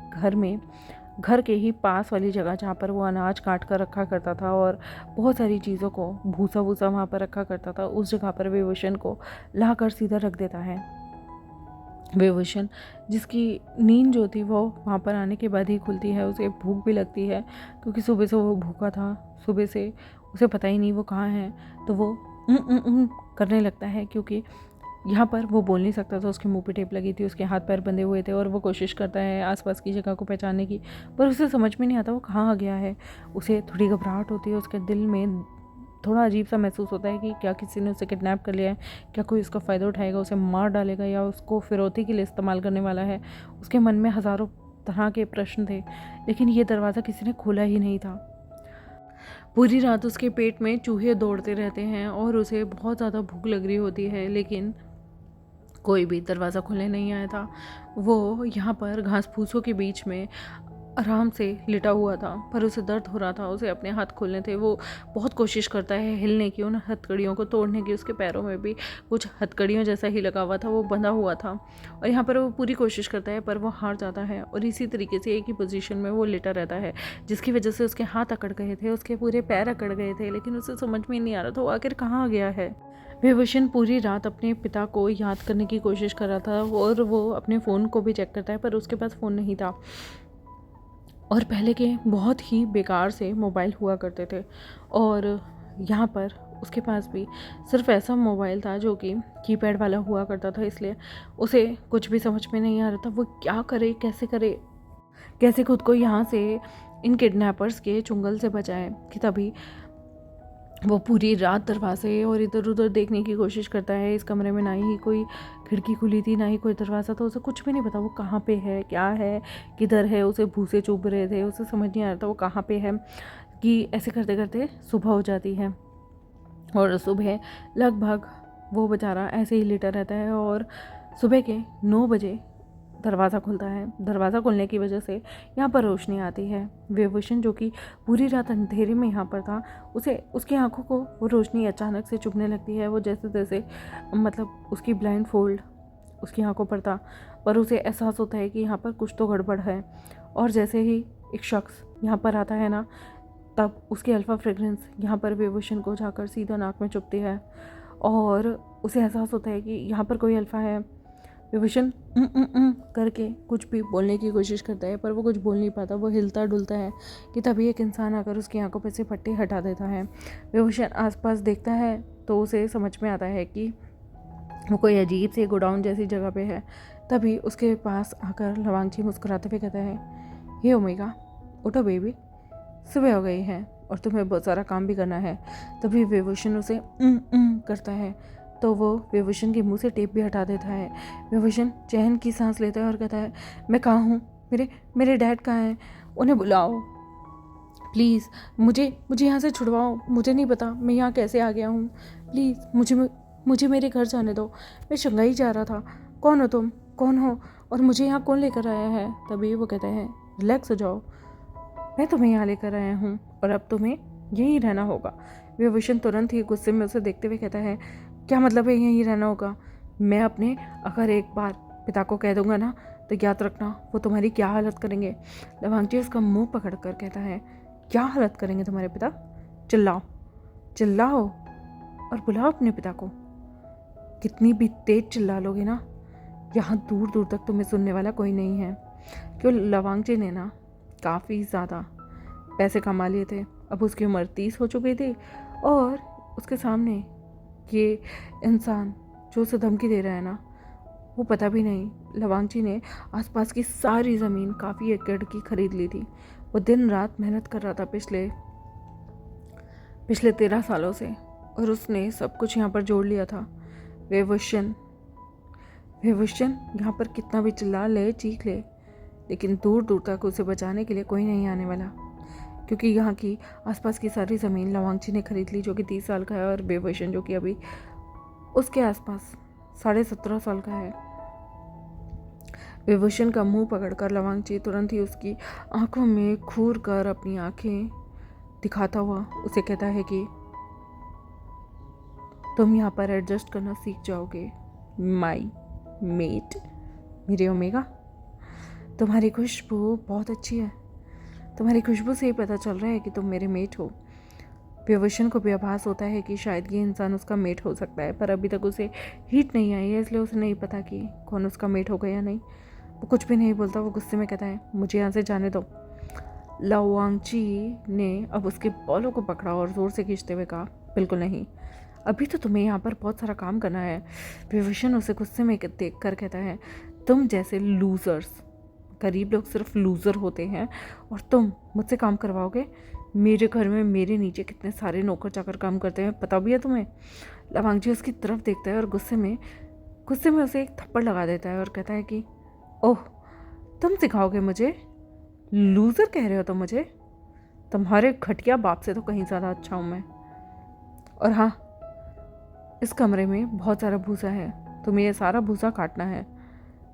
घर के ही पास वाली जगह जहाँ पर वो अनाज काट कर रखा करता था और बहुत सारी चीज़ों को भूसा भूसा वहाँ पर रखा करता था, उस जगह पर विभूषण को लाकर सीधा रख देता है। विभूषण जिसकी नींद जो थी वो वहाँ पर आने के बाद ही खुलती है। उसे भूख भी लगती है क्योंकि सुबह से वो भूखा था, सुबह से उसे पता ही नहीं वो कहाँ है, तो वो करने लगता है क्योंकि यहाँ पर वो बोल नहीं सकता था, उसके मुंह पे टेप लगी थी, उसके हाथ पैर बंधे हुए थे और वो कोशिश करता है आसपास की जगह को पहचानने की, पर उसे समझ में नहीं आता वो कहाँ आ गया है। उसे थोड़ी घबराहट होती है, उसके दिल में थोड़ा अजीब सा महसूस होता है कि क्या किसी ने उसे किडनैप कर लिया है, क्या कोई उसका फ़ायदा उठाएगा, उसे मार डालेगा या उसको फिरौती के लिए इस्तेमाल करने वाला है। उसके मन में हज़ारों तरह के प्रश्न थे, लेकिन ये दरवाज़ा किसी ने खोला ही नहीं था। पूरी रात उसके पेट में चूहे दौड़ते रहते हैं और उसे बहुत ज़्यादा भूख लग रही होती है, लेकिन कोई भी दरवाज़ा खोलने नहीं आया था। वो यहाँ पर घास फूसों के बीच में आराम से लिटा हुआ था, पर उसे दर्द हो रहा था, उसे अपने हाथ खोलने थे। वो बहुत कोशिश करता है हिलने की, उन हथकड़ियों को तोड़ने की। उसके पैरों में भी कुछ हथकड़ियों जैसा ही लगा हुआ था, वो बंधा हुआ था और यहाँ पर वो पूरी कोशिश करता है, पर वो हार जाता है और इसी तरीके से एक ही पोजीशन में वो लेटा रहता है, जिसकी वजह से उसके हाथ अकड़ गए थे, उसके पूरे पैर अकड़ गए थे, लेकिन उसे समझ में नहीं आ रहा था वो आखिर कहाँ गया है। विभूषण पूरी रात अपने पिता को याद करने की कोशिश कर रहा था और वो अपने फ़ोन को भी चेक करता है, पर उसके पास फ़ोन नहीं था और पहले के बहुत ही बेकार से मोबाइल हुआ करते थे और यहाँ पर उसके पास भी सिर्फ ऐसा मोबाइल था जो कि कीपैड वाला हुआ करता था, इसलिए उसे कुछ भी समझ में नहीं आ रहा था वो क्या करे, कैसे खुद को यहाँ से इन किडनैपर्स के चुंगल से बचाए। कि तभी वो पूरी रात दरवाजे और इधर उधर देखने की कोशिश करता है। इस कमरे में ना ही कोई खिड़की खुली थी, ना ही कोई दरवाज़ा था, उसे कुछ भी नहीं पता वो कहाँ पे है, क्या है, किधर है। उसे भूसे चुभ रहे थे, उसे समझ नहीं आ रहा था वो कहाँ पे है। कि ऐसे करते करते सुबह हो जाती है और सुबह लगभग वो बेचारा ऐसे ही लेटा रहता है और सुबह के 9 बजे दरवाज़ा खुलता है। दरवाज़ा खुलने की वजह से यहाँ पर रोशनी आती है। विभूषण जो कि पूरी रात अंधेरे में यहाँ पर था, उसे उसकी आंखों को वो रोशनी अचानक से चुभने लगती है। वो जैसे जैसे मतलब उसकी ब्लाइंड फोल्ड उसकी आंखों पर था, पर उसे एहसास होता है कि यहाँ पर कुछ तो गड़बड़ है। और जैसे ही एक शख्स यहाँ पर आता है ना, तब उसकी अल्फ़ा फ्रेगरेंस यहाँ पर विभूषण को जाकर सीधा नाक में चुभती है और उसे एहसास होता है कि यहाँ पर कोई अल्फ़ा है। विभूषण करके कुछ भी बोलने की कोशिश करता है, पर वो कुछ बोल नहीं पाता, वो हिलता डुलता है कि तभी एक इंसान आकर उसकी आंखों पे से पट्टी हटा देता है। विभूषण आसपास देखता है तो उसे समझ में आता है कि वो कोई अजीब सी गोडाउन जैसी जगह पे है। तभी उसके पास आकर लवांगची मुस्कुराते हुए कहता है, हे ओमेगा, उठो बेबी, सुबह हो गई है और तुम्हें बहुत सारा काम भी करना है। तभी विभूषण उसे करता है तो वो विभूषण के मुंह से टेप भी हटा देता है। विभूषण चैन की सांस लेता है और कहता है, मैं कहाँ हूँ, मेरे डैड कहाँ हैं, उन्हें बुलाओ प्लीज़, मुझे यहाँ से छुड़वाओ, मुझे नहीं पता मैं यहाँ कैसे आ गया हूँ, प्लीज़ मुझे मेरे घर जाने दो, मैं शंघाई जा रहा था, कौन हो तुम, कौन हो और मुझे यहाँ कौन लेकर आया है। तभी वो कहते हैं, रिलैक्स हो जाओ, मैं तुम्हें यहाँ लेकर आया हूँ और अब तुम्हें यहीं रहना होगा। विभूषण तुरंत ही गुस्से में उसे देखते हुए कहता है, क्या मतलब है यहीं रहना होगा? मैं अपने अगर एक बार पिता को कह दूंगा ना तो याद रखना वो तुम्हारी क्या हालत करेंगे। लवांगची उसका मुंह पकड़ कर कहता है, क्या हालत करेंगे तुम्हारे पिता? चिल्लाओ और बुलाओ अपने पिता को। कितनी भी तेज चिल्ला लोगे ना, यहाँ दूर दूर तक तुम्हें सुनने वाला कोई नहीं है। क्यों लवांगची ने ना काफ़ी ज़्यादा पैसे कमा लिए थे। अब उसकी उम्र 30 हो चुकी थी और उसके सामने ये इंसान जो उसे धमकी दे रहा है ना, वो पता भी नहीं लवांग जी ने आसपास की सारी ज़मीन काफ़ी एकड़ की खरीद ली थी। वो दिन रात मेहनत कर रहा था पिछले 13 सालों से, और उसने सब कुछ यहाँ पर जोड़ लिया था। वेवुशन यहाँ पर कितना भी चिल्ला ले, चीख ले, लेकिन दूर दूर तक उसे बचाने के लिए कोई नहीं आने वाला, क्योंकि यहाँ की आसपास की सारी ज़मीन लवांगची ने खरीद ली, जो कि 30 साल का है, और वेवुशन जो कि अभी उसके आसपास 17.5 साल का है। वेवुशन का मुंह पकड़कर लवांगची तुरंत ही उसकी आंखों में घूर कर अपनी आंखें दिखाता हुआ उसे कहता है कि तुम यहाँ पर एडजस्ट करना सीख जाओगे माई मेट, मेरे ओमेगा। तुम्हारी खुशबू बहुत अच्छी है, तुम्हारी खुशबू से ही पता चल रहा है कि तुम मेरे मेट हो। वेवुशन को भी आभास होता है कि शायद ये इंसान उसका मेट हो सकता है, पर अभी तक उसे हीट नहीं आई है, इसलिए उसे नहीं पता कि कौन उसका मेट होगा या नहीं। वो कुछ भी नहीं बोलता, वो गुस्से में कहता है मुझे यहाँ से जाने दो। लवांगची ने अब उसके बालों को पकड़ा और ज़ोर से खींचते हुए कहा बिल्कुल नहीं, अभी तो तुम्हें यहाँ पर बहुत सारा काम करना है। वेवुशन उसे गुस्से में देख कर कहता है तुम जैसे लूज़र्स, गरीब लोग सिर्फ लूज़र होते हैं, और तुम मुझसे काम करवाओगे। मेरे घर में मेरे नीचे कितने सारे नौकर चाकर काम करते हैं, पता भी है तुम्हें। लवांगची उसकी तरफ देखता है और गुस्से में उसे एक थप्पड़ लगा देता है और कहता है कि ओह, तुम सिखाओगे मुझे? लूज़र कह रहे हो तुम मुझे? तुम्हारे घटिया बाप से तो कहीं ज़्यादा अच्छा हूँ मैं। और हाँ, इस कमरे में बहुत सारा भूसा है, तुम्हें ये सारा भूसा काटना है,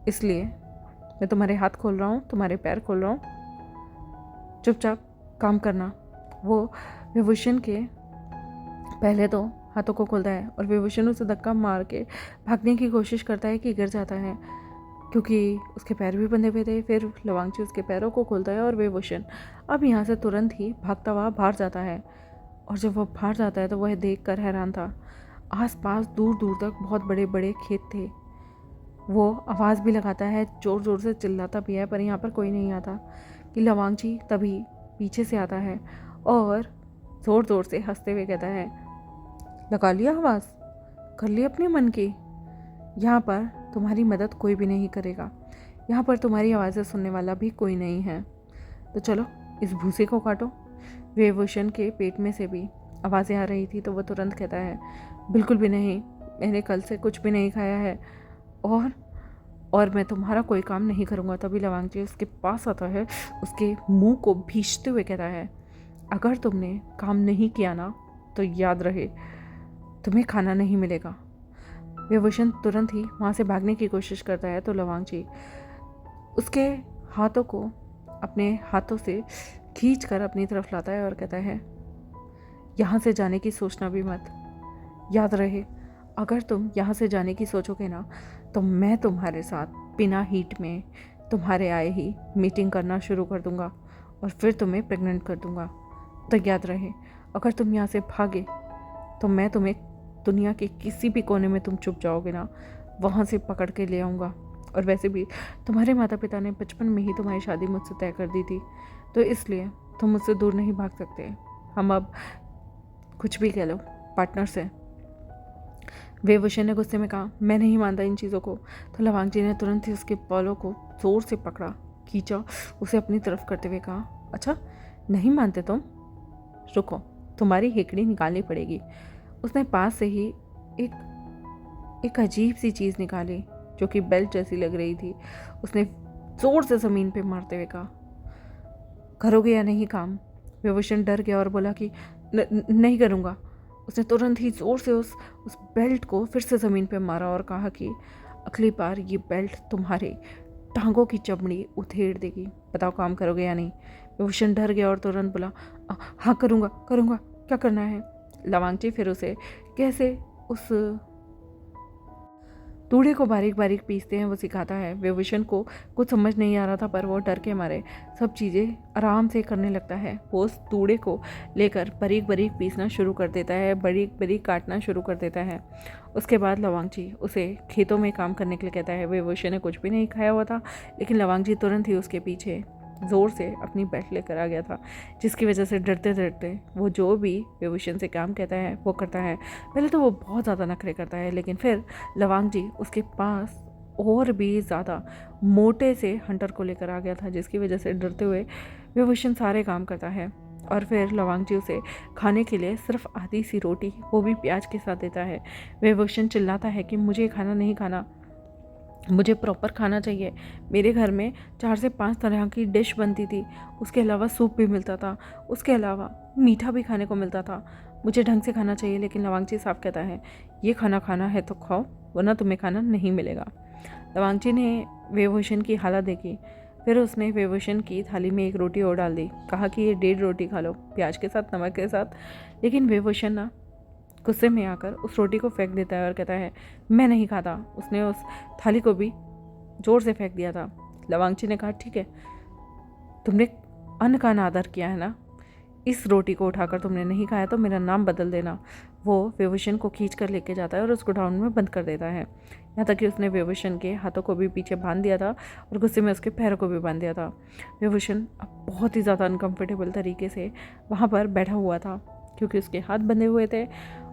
इसलिए मैं तुम्हारे हाथ खोल रहा हूँ, तुम्हारे पैर खोल रहा हूँ, चुपचाप काम करना। वो वेवुशन के पहले तो हाथों को खोलता है और वेवुशन उसे धक्का मार के भागने की कोशिश करता है कि गिर जाता है, क्योंकि उसके पैर भी बंधे हुए थे। फिर लवांगची उसके पैरों को खोलता है और वेवुशन अब यहाँ से तुरंत ही भागता हुआ बाहर जाता है। और जब वह बाहर जाता है तो वह देख कर हैरान था, आसपास दूर दूर तक बहुत बड़े बड़े खेत थे। वो आवाज़ भी लगाता है, ज़ोर ज़ोर से चिल्लाता भी है, पर यहाँ पर कोई नहीं आता कि लवांगची तभी पीछे से आता है और ज़ोर ज़ोर से हंसते हुए कहता है लगा लिया आवाज़, कर ली अपने मन की, यहाँ पर तुम्हारी मदद कोई भी नहीं करेगा, यहाँ पर तुम्हारी आवाज़ें सुनने वाला भी कोई नहीं है, तो चलो इस भूसे को काटो। वेवुशन के पेट में से भी आवाज़ें आ रही थी, तो वह तुरंत कहता है बिल्कुल भी नहीं, मैंने कल से कुछ भी नहीं खाया है, और मैं तुम्हारा कोई काम नहीं करूँगा। तभी लवांगची उसके पास आता है, उसके मुंह को भींचते हुए कहता है अगर तुमने काम नहीं किया ना, तो याद रहे तुम्हें खाना नहीं मिलेगा। वेवुशन तुरंत ही वहाँ से भागने की कोशिश करता है, तो लवांगची उसके हाथों को अपने हाथों से खींच कर अपनी तरफ लाता है और कहता है यहाँ से जाने की सोचना भी मत, याद रहे अगर तुम यहाँ से जाने की सोचोगे ना, तो मैं तुम्हारे साथ बिना हीट में तुम्हारे आए ही मीटिंग करना शुरू कर दूँगा और फिर तुम्हें प्रेग्नेंट कर दूँगा। तो याद रहे अगर तुम यहाँ से भागे तो मैं तुम्हें दुनिया के किसी भी कोने में तुम छुप जाओगे ना, वहाँ से पकड़ के ले आऊँगा। और वैसे भी तुम्हारे माता पिता ने बचपन में ही तुम्हारी शादी मुझसे तय कर दी थी, तो इसलिए तुम मुझसे दूर नहीं भाग सकते। हम अब कुछ भी कह लो पार्टनर्स हैं। वेवुशन ने गुस्से में कहा मैं नहीं मानता इन चीज़ों को। तो लवांगची ने तुरंत ही उसके बालों को ज़ोर से पकड़ा, खींचा, उसे अपनी तरफ करते हुए कहा अच्छा नहीं मानते तुम, रुको तुम्हारी हेकड़ी निकालनी पड़ेगी। उसने पास से ही एक अजीब सी चीज़ निकाली जो कि बेल्ट जैसी लग रही थी। उसने ज़ोर से ज़मीन पे मारते हुए कहा करोगे या नहीं काम। वेवुशन डर गया और बोला कि नहीं करूँगा। उसने तुरंत ही ज़ोर से उस बेल्ट को फिर से ज़मीन पे मारा और कहा कि अगली बार ये बेल्ट तुम्हारे टांगों की चमड़ी उधेड़ देगी, बताओ काम करोगे या नहीं। वेवुशन डर गया और तुरंत बोला हाँ करूँगा, क्या करना है। लवांगची फिर उसे कैसे उस तूड़े को बारीक बारीक पीसते हैं वो सिखाता है। वेवुशन को कुछ समझ नहीं आ रहा था, पर वो डर के मारे सब चीज़ें आराम से करने लगता है। वो उस तूड़े को लेकर बारीक बारीक पीसना शुरू कर देता है, बारीक बारीक काटना शुरू कर देता है। उसके बाद लवांगची उसे खेतों में काम करने के लिए कहता है। वेवुशन ने कुछ भी नहीं खाया हुआ था, लेकिन लवांगची तुरंत ही उसके पीछे ज़ोर से अपनी बेल्ट लेकर आ गया था, जिसकी वजह से डरते डरते वो जो भी विभूषण से काम कहता है वो करता है। पहले तो वो बहुत ज़्यादा नखरे करता है, लेकिन फिर लवांग जी उसके पास और भी ज़्यादा मोटे से हंटर को लेकर आ गया था, जिसकी वजह से डरते हुए विभूषण सारे काम करता है। और फिर लवांग जी उसे खाने के लिए सिर्फ आधी सी रोटी, वो भी प्याज के साथ देता है। विभूषण चिल्लाता है कि मुझे खाना नहीं खाना, मुझे प्रॉपर खाना चाहिए। मेरे घर में 4 से 5 तरह की डिश बनती थी, उसके अलावा सूप भी मिलता था, उसके अलावा मीठा भी खाने को मिलता था। मुझे ढंग से खाना चाहिए। लेकिन लवांग जी साफ कहता है, ये खाना खाना है तो खाओ, वरना तुम्हें खाना नहीं मिलेगा। लवांग जी ने विभूषण की हालत देखी, फिर उसने विभूषण की थाली में एक रोटी और डाल दी। कहा कि ये 1.5 रोटी खा लो, प्याज के साथ, नमक के साथ। लेकिन विभूषण ना गुस्से में आकर उस रोटी को फेंक देता है और कहता है, मैं नहीं खाता। उसने उस थाली को भी ज़ोर से फेंक दिया था। लवांग जी ने कहा, ठीक है, तुमने अन्न का अनादर किया है ना, इस रोटी को उठाकर तुमने नहीं खाया तो मेरा नाम बदल देना। वो विभूषण को खींच कर लेके जाता है और उसको गोडाउन में बंद कर देता है। यहाँ तक कि उसने विभूषण के हाथों को भी पीछे बांध दिया था और गुस्से में उसके पैरों को भी बांध दिया था। विभूषण अब बहुत ही ज़्यादा अनकम्फर्टेबल तरीके से वहाँ पर बैठा हुआ था, क्योंकि उसके हाथ बंधे हुए थे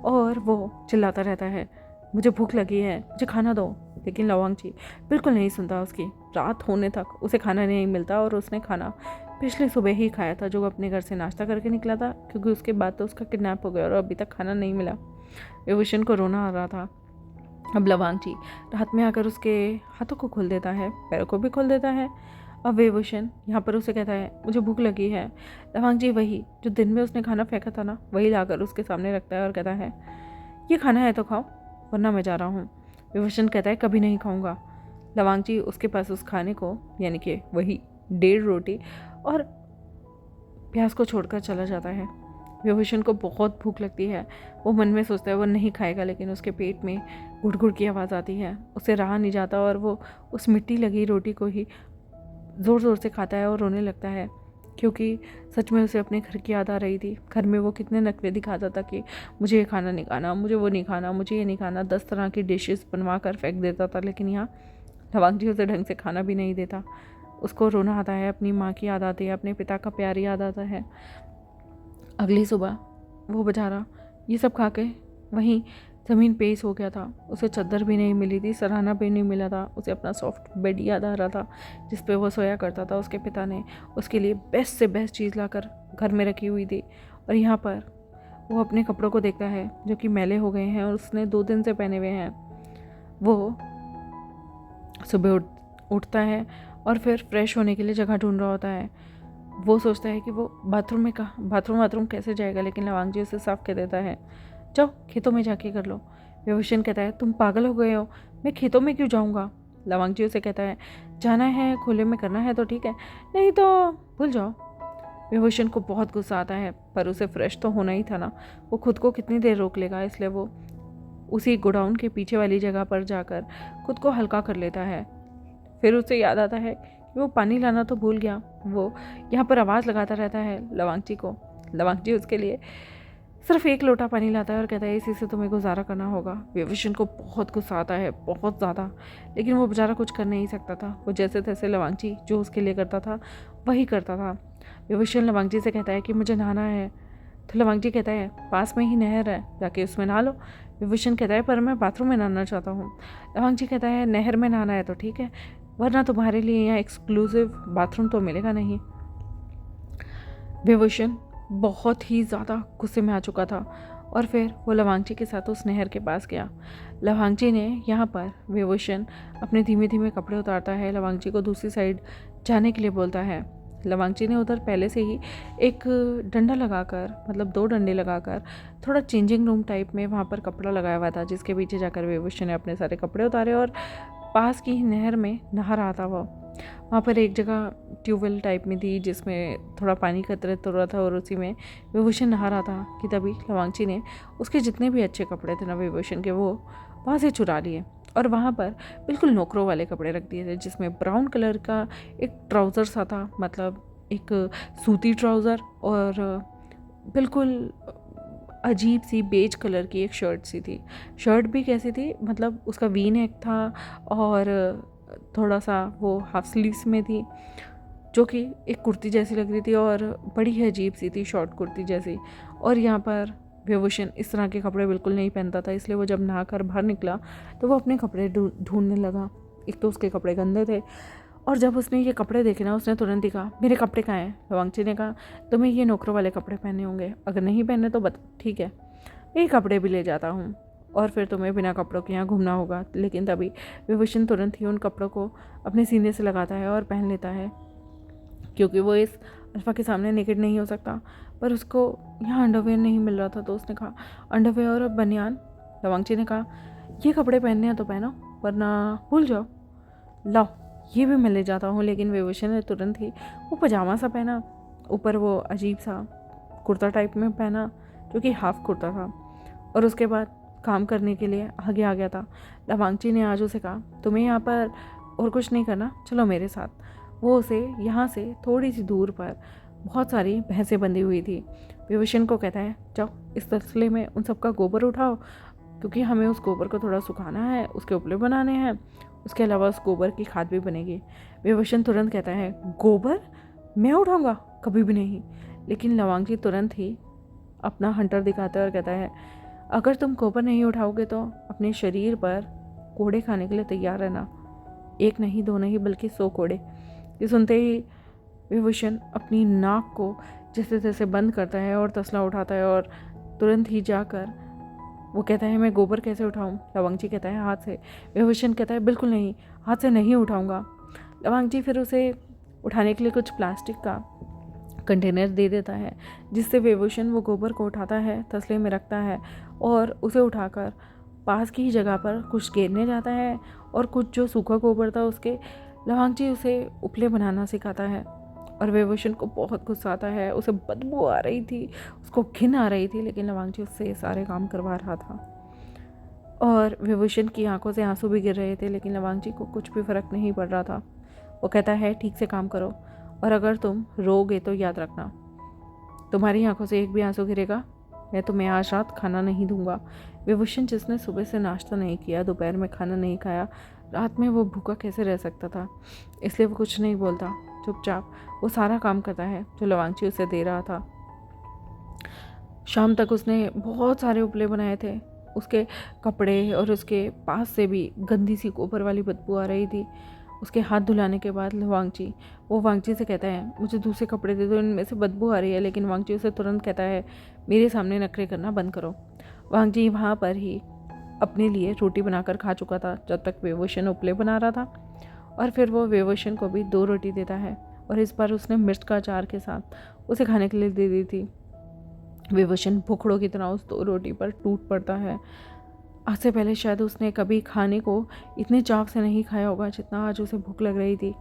और वो चिल्लाता रहता है, मुझे भूख लगी है, मुझे खाना दो। लेकिन लवांग जी बिल्कुल नहीं सुनता उसकी। रात होने तक उसे खाना नहीं मिलता और उसने खाना पिछले सुबह ही खाया था, जो अपने घर से नाश्ता करके निकला था, क्योंकि उसके बाद तो उसका किडनैप हो गया और अभी तक खाना नहीं मिला। विभूषण को रोना आ रहा था। अब लवांग जी रात में आकर उसके हाथों को खोल देता है, पैरों को भी खोल देता है। अब विभूषण यहाँ पर उसे कहता है, मुझे भूख लगी है। लवांग जी वही जो दिन में उसने खाना फेंका था ना, वही लाकर उसके सामने रखता है और कहता है, ये खाना है तो खाओ, वरना मैं जा रहा हूँ। विभूषण कहता है, कभी नहीं खाऊंगा। लवांग जी उसके पास उस खाने को, यानी कि वही 1.5 रोटी और प्याज को छोड़कर चला जाता है। विभूषण को बहुत भूख लगती है। वो मन में सोचता है वो नहीं खाएगा, लेकिन उसके पेट में गुड़गुड़ की आवाज़ आती है, उससे रहा नहीं जाता और वो उस मिट्टी लगी रोटी को ही ज़ोर ज़ोर से खाता है और रोने लगता है, क्योंकि सच में उसे अपने घर की याद आ रही थी। घर में वो कितने नखरे दिखाता था कि मुझे ये खाना नहीं खाना, मुझे वो नहीं खाना, मुझे ये नहीं खाना। 10 तरह की डिशेस बनवा कर फेंक देता था, लेकिन यहाँ लवांग जी उसे ढंग से खाना भी नहीं देता। उसको रोना आता है, अपनी माँ की याद आती है, अपने पिता का प्यार याद आता है। अगली सुबह वो बेचारा ये सब खा के वहीं ज़मीन पे ही सो गया था। उसे चादर भी नहीं मिली थी, सराहना भी नहीं मिला था। उसे अपना सॉफ्ट बेड याद आ रहा था जिस पे वो सोया करता था। उसके पिता ने उसके लिए बेस्ट से बेस्ट चीज़ लाकर घर में रखी हुई थी। और यहाँ पर वो अपने कपड़ों को देखता है जो कि मैले हो गए हैं और उसने 2 दिन से पहने हुए हैं। वो सुबह उठता है और फिर फ्रेश होने के लिए जगह ढूंढ रहा होता है। वो सोचता है कि वो बाथरूम कैसे जाएगा, लेकिन लवांग जी उसे साफ कह देता है, जाओ खेतों में जाके कर लो। विभूषण कहता है, तुम पागल हो गए हो, मैं खेतों में क्यों जाऊंगा। लवांग जी उसे कहता है, जाना है खुले में करना है तो ठीक है, नहीं तो भूल जाओ। विभूषण को बहुत गुस्सा आता है, पर उसे फ्रेश तो होना ही था ना। वो खुद को कितनी देर रोक लेगा, इसलिए वो उसी गोडाउन के पीछे वाली जगह पर जाकर खुद को हल्का कर लेता है। फिर उसे याद आता है कि वो पानी लाना तो भूल गया। वो यहाँ पर आवाज़ लगाता रहता है लवांग जी को। लवांग जी उसके लिए सिर्फ 1 लोटा पानी लाता है और कहता है, इसी से तुम्हें गुजारा करना होगा। विभूषण को बहुत गुस्सा आता है, बहुत ज़्यादा, लेकिन वो बेचारा कुछ कर नहीं सकता था। वो जैसे तैसे लवांग जी जो उसके लिए करता था वही करता था। विभूषण लवांग जी से कहता है कि मुझे नहाना है, तो लवांग जी कहता है, पास में ही नहर है, जाके उसमें नहा लो। विभूषण कहता है, पर मैं बाथरूम में नहाना चाहता हूँ। लवांग जी कहता है, नहर में नहाना है तो ठीक है, वरना तुम्हारे लिए यहाँ एक्सक्लूसिव बाथरूम तो मिलेगा नहीं। विभूषण बहुत ही ज़्यादा गुस्से में आ चुका था और फिर वो लवांग जी के साथ उस नहर के पास गया। लवांग जी ने यहाँ पर विभूषण अपने धीमे धीमे कपड़े उतारता है, लवांग जी को दूसरी साइड जाने के लिए बोलता है। लवांग जी ने उधर पहले से ही एक डंडा लगाकर, मतलब 2 डंडे लगाकर, थोड़ा चेंजिंग रूम टाइप में वहाँ पर कपड़ा लगाया हुआ था, जिसके पीछे जाकर विभूषण ने अपने सारे कपड़े उतारे और पास की नहर में नहा रहा था। वो वहाँ पर एक जगह ट्यूबवेल टाइप में थी जिसमें थोड़ा पानी एकत्रित हो रहा था और उसी में विभूषण नहा रहा था कि तभी लवांग जी ने उसके जितने भी अच्छे कपड़े थे ना विभूषण के, वो वहाँ से चुरा लिए और वहाँ पर बिल्कुल नौकरों वाले कपड़े रख दिए थे, जिसमें ब्राउन कलर का एक ट्राउज़र सा था, मतलब एक सूती ट्राउज़र, और बिल्कुल अजीब सी बेज कलर की एक शर्ट सी थी। शर्ट भी कैसी थी, मतलब उसका वी नेक था और थोड़ा सा वो हाफ स्लीव्स में थी। जो कि एक कुर्ती जैसी लग रही थी और बड़ी ही अजीब सी थी, शॉर्ट कुर्ती जैसी। और यहाँ पर विभूषण इस तरह के कपड़े बिल्कुल नहीं पहनता था, इसलिए वो जब नहाकर बाहर निकला तो वो अपने कपड़े ढूंढने लगा। एक तो उसके कपड़े गंदे थे, और जब उसने ये कपड़े देखे ना, उसने तुरंत ही कहा मेरे कपड़े कहाँ हैं। लवांगची ने कहा तुम्हें ये नौकरों वाले कपड़े पहने होंगे, अगर नहीं पहने तो ठीक है, ये कपड़े भी ले जाता हूँ और फिर तुम्हें बिना कपड़ों के यहाँ घूमना होगा। लेकिन तभी विभूषण तुरंत ही उन कपड़ों को अपने सीने से लगाता है और पहन लेता है, क्योंकि वो इस अल्फा के सामने नेकेड नहीं हो सकता। पर उसको यहाँ अंडरवेयर नहीं मिल रहा था, तो उसने कहा अंडरवेयर और बनियान। लवांगची ने कहा ये कपड़े पहनने हैं तो पहनो, वरना भूल जाओ, लाओ ये भी मैं ले जाता हूँ। लेकिन विभूषण ने तुरंत ही वो पजामा सा पहना, ऊपर वो अजीब सा कुर्ता टाइप में पहना जो कि हाफ कुर्ता था, और उसके बाद काम करने के लिए आगे आ गया था। लवांगची ने आज उसे कहा तुम्हें यहाँ पर और कुछ नहीं करना, चलो मेरे साथ। वो उसे यहाँ से थोड़ी सी दूर पर बहुत सारी भैंसें बंधी हुई थी। विभूषण को कहता है जाओ इस तसले में उन सबका गोबर उठाओ, क्योंकि हमें उस गोबर को थोड़ा सुखाना है, उसके उपले बनाने हैं, उसके अलावा उस गोबर की खाद भी बनेगी। विभूषण तुरंत कहता है गोबर मैं उठाऊंगा, कभी भी नहीं। लेकिन लवांगची तुरंत ही अपना हंटर दिखाता है और कहता है अगर तुम गोबर नहीं उठाओगे तो अपने शरीर पर कोड़े खाने के लिए तैयार रहना, एक नहीं दो नहीं बल्कि 100 कोड़े। ये सुनते ही विभूषण अपनी नाक को जैसे तैसे बंद करता है और तसला उठाता है, और तुरंत ही जाकर वो कहता है मैं गोबर कैसे उठाऊं। लवांगची कहता है हाथ से। विभूषण कहता है बिल्कुल नहीं, हाथ से नहीं उठाऊंगा। लवांगची फिर उसे उठाने के लिए कुछ प्लास्टिक का कंटेनर दे देता है, जिससे विभूषण वो गोबर को उठाता है, तसले में रखता है और उसे उठाकर पास की ही जगह पर कुछ घेरने जाता है, और कुछ जो सूखा गोबर था उसके लवांगची उसे उपले बनाना सिखाता है। और विभूषण को बहुत गुस्सा आता है, उसे बदबू आ रही थी, उसको घिन आ रही थी, लेकिन लवांगची उससे सारे काम करवा रहा था। और विभूषण की आंखों से आंसू भी गिर रहे थे, लेकिन लवांगची को कुछ भी फर्क नहीं पड़ रहा था। वो कहता है ठीक से काम करो, और अगर तुम रोगे तो याद रखना तुम्हारी आंखों से एक भी आंसू गिरेगा मैं तुम्हें आज रात खाना नहीं दूंगा। विभूषण जिसने सुबह से नाश्ता नहीं किया, दोपहर में खाना नहीं खाया, रात में वो भूखा कैसे रह सकता था, इसलिए वो कुछ नहीं बोलता, चुपचाप वो सारा काम करता है जो लवांगची उसे दे रहा था। शाम तक उसने बहुत सारे उपले बनाए थे, उसके कपड़े और उसके पास से भी गंदी सी गोबर वाली बदबू आ रही थी। उसके हाथ धुलाने के बाद वो वांगची से कहता है मुझे दूसरे कपड़े दे दो, इनमें से बदबू आ रही है। लेकिन वांगची उसे तुरंत कहता है मेरे सामने नखरे करना बंद करो। वांगची वहाँ पर ही अपने लिए रोटी बनाकर खा चुका था जब तक विभूषण उपले बना रहा था, और फिर वो विभूषण को भी 2 रोटी देता है, और इस बार उसने मिर्च का अचार के साथ उसे खाने के लिए दे दी थी। विभूषण भुखड़ों की तरह उस 2 रोटी पर टूट पड़ता है। आज से पहले शायद उसने कभी खाने को इतने चाव से नहीं खाया होगा जितना आज उसे भूख लग रही थी।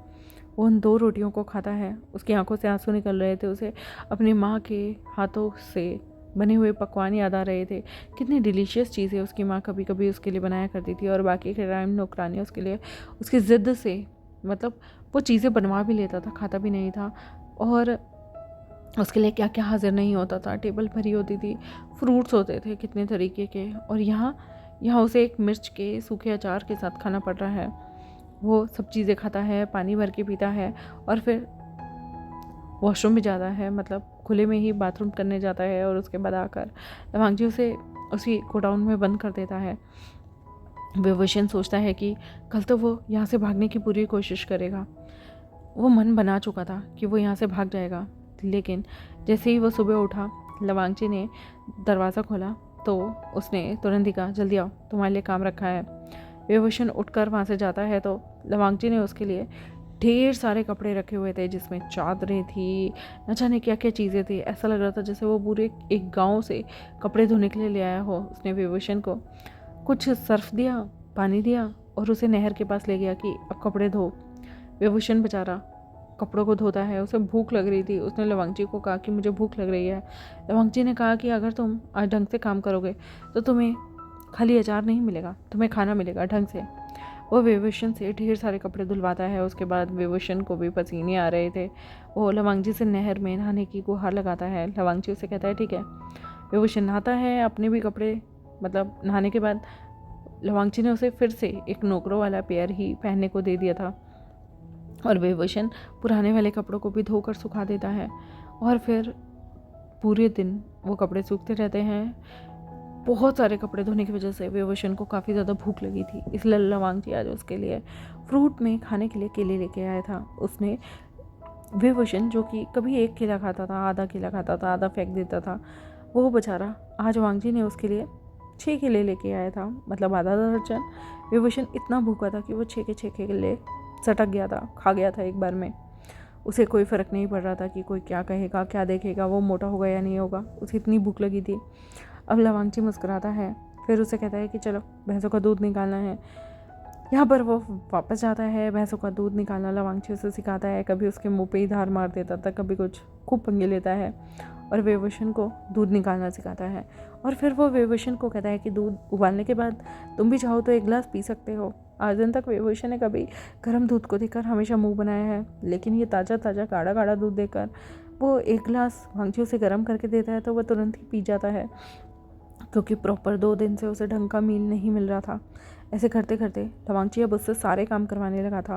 वो उन 2 रोटियों को खाता है, उसकी आंखों से आंसू निकल रहे थे, उसे अपनी माँ के हाथों से बने हुए पकवान याद आ रहे थे। कितनी डिलीशियस चीज़ें उसकी माँ कभी कभी उसके लिए बनाया करती थी, और बाकी के टाइम नौकरानी उसके लिए उसकी ज़िद्द से मतलब वो चीज़ें बनवा भी लेता था, खाता भी नहीं था, और उसके लिए क्या क्या हाजिर नहीं होता था। टेबल भरी होती थी, फ्रूट्स होते थे कितने तरीके के, और यहाँ उसे एक मिर्च के सूखे अचार के साथ खाना पड़ रहा है। वो सब चीज़ें खाता है, पानी भर के पीता है, और फिर वॉशरूम भी जाता है, मतलब खुले में ही बाथरूम करने जाता है, और उसके बाद आकर लवांगची उसे उसी गोडाउन में बंद कर देता है। विभूषण सोचता है कि कल तो वो यहाँ से भागने की पूरी कोशिश करेगा। वो मन बना चुका था कि वो यहाँ से भाग जाएगा, लेकिन जैसे ही वो सुबह उठा, लवांगची ने दरवाज़ा खोला तो उसने तुरंत ही कहा जल्दी आओ, तुम्हारे लिए काम रखा है। विभूषण उठकर वहाँ से जाता है तो लवांगची ने उसके लिए ढेर सारे कपड़े रखे हुए थे, जिसमें चादरें थी, न जाने क्या क्या चीज़ें थी। ऐसा लग रहा था जैसे वो पूरे एक गांव से कपड़े धोने के लिए ले आया हो। उसने विभूषण को कुछ सर्फ दिया, पानी दिया, और उसे नहर के पास ले गया कि अब कपड़े धो। विभूषण बेचारा कपड़ों को धोता है, उसे भूख लग रही थी। उसने लवांगची को कहा कि मुझे भूख लग रही है। लवांगची ने कहा कि अगर तुम आज ढंग से काम करोगे तो तुम्हें खाली अचार नहीं मिलेगा, तुम्हें खाना मिलेगा ढंग से। वो विभूषण से ढेर सारे कपड़े धुलवाता है। उसके बाद विभूषण को भी पसीने आ रहे थे। वो लवांगची से नहर में नहाने की गुहार लगाता है। लवांगची उसे कहता है ठीक है। विभूषण नहाता है, अपने भी कपड़े मतलब नहाने के बाद लवांगची ने उसे फिर से एक नौकरों वाला पेयर ही पहनने को दे दिया था। और विभूषण पुराने वाले कपड़ों को भी धोकर सुखा देता है और फिर पूरे दिन वो कपड़े सूखते रहते हैं। बहुत सारे कपड़े धोने की वजह से विभूषण को काफ़ी ज़्यादा भूख लगी थी, इसलिए लवांग जी आज उसके लिए फ्रूट में खाने के लिए केले लेके आया था। उसने विभूषण जो कि कभी एक केला खाता था, आधा केला खाता था, आधा फेंक देता था, वो बेचारा आज वांग जी ने उसके लिए 6 केले लेके आया था, मतलब आधा दर्जन। विभूषण इतना भूखा था कि वो 6 के 6 केले सटक गया था, खा गया था एक बार में। उसे कोई फ़र्क नहीं पड़ रहा था कि कोई क्या कहेगा, क्या देखेगा, वो मोटा होगा या नहीं होगा, उसे इतनी भूख लगी थी। अब लवांग जी मुस्कुराता है, फिर उसे कहता है कि चलो भैंसों का दूध निकालना है। यहाँ पर वो वापस जाता है, भैंसों का दूध निकालना लवांग जी उसे सिखाता है। कभी उसके मुंह पे ही धार मार देता था, कभी कुछ खूब पंगे लेता है और विभूषण को दूध निकालना सिखाता है। और फिर वो विभूषण को कहता है कि दूध उबालने के बाद तुम भी चाहो तो एक गिलास पी सकते हो। आज दिन तक विभूषण ने कभी गर्म दूध को देखकर हमेशा मुंह बनाया है, लेकिन ये ताज़ा ताज़ा गाढ़ा गाढ़ा दूध देकर वो एक गिलास वांग जी उसे गर्म करके देता है तो वह तुरंत ही पी जाता है, क्योंकि प्रॉपर 2 दिन से उसे ढंग का मील नहीं मिल रहा था। ऐसे करते करते लवांग जी अब उससे सारे काम करवाने लगा था।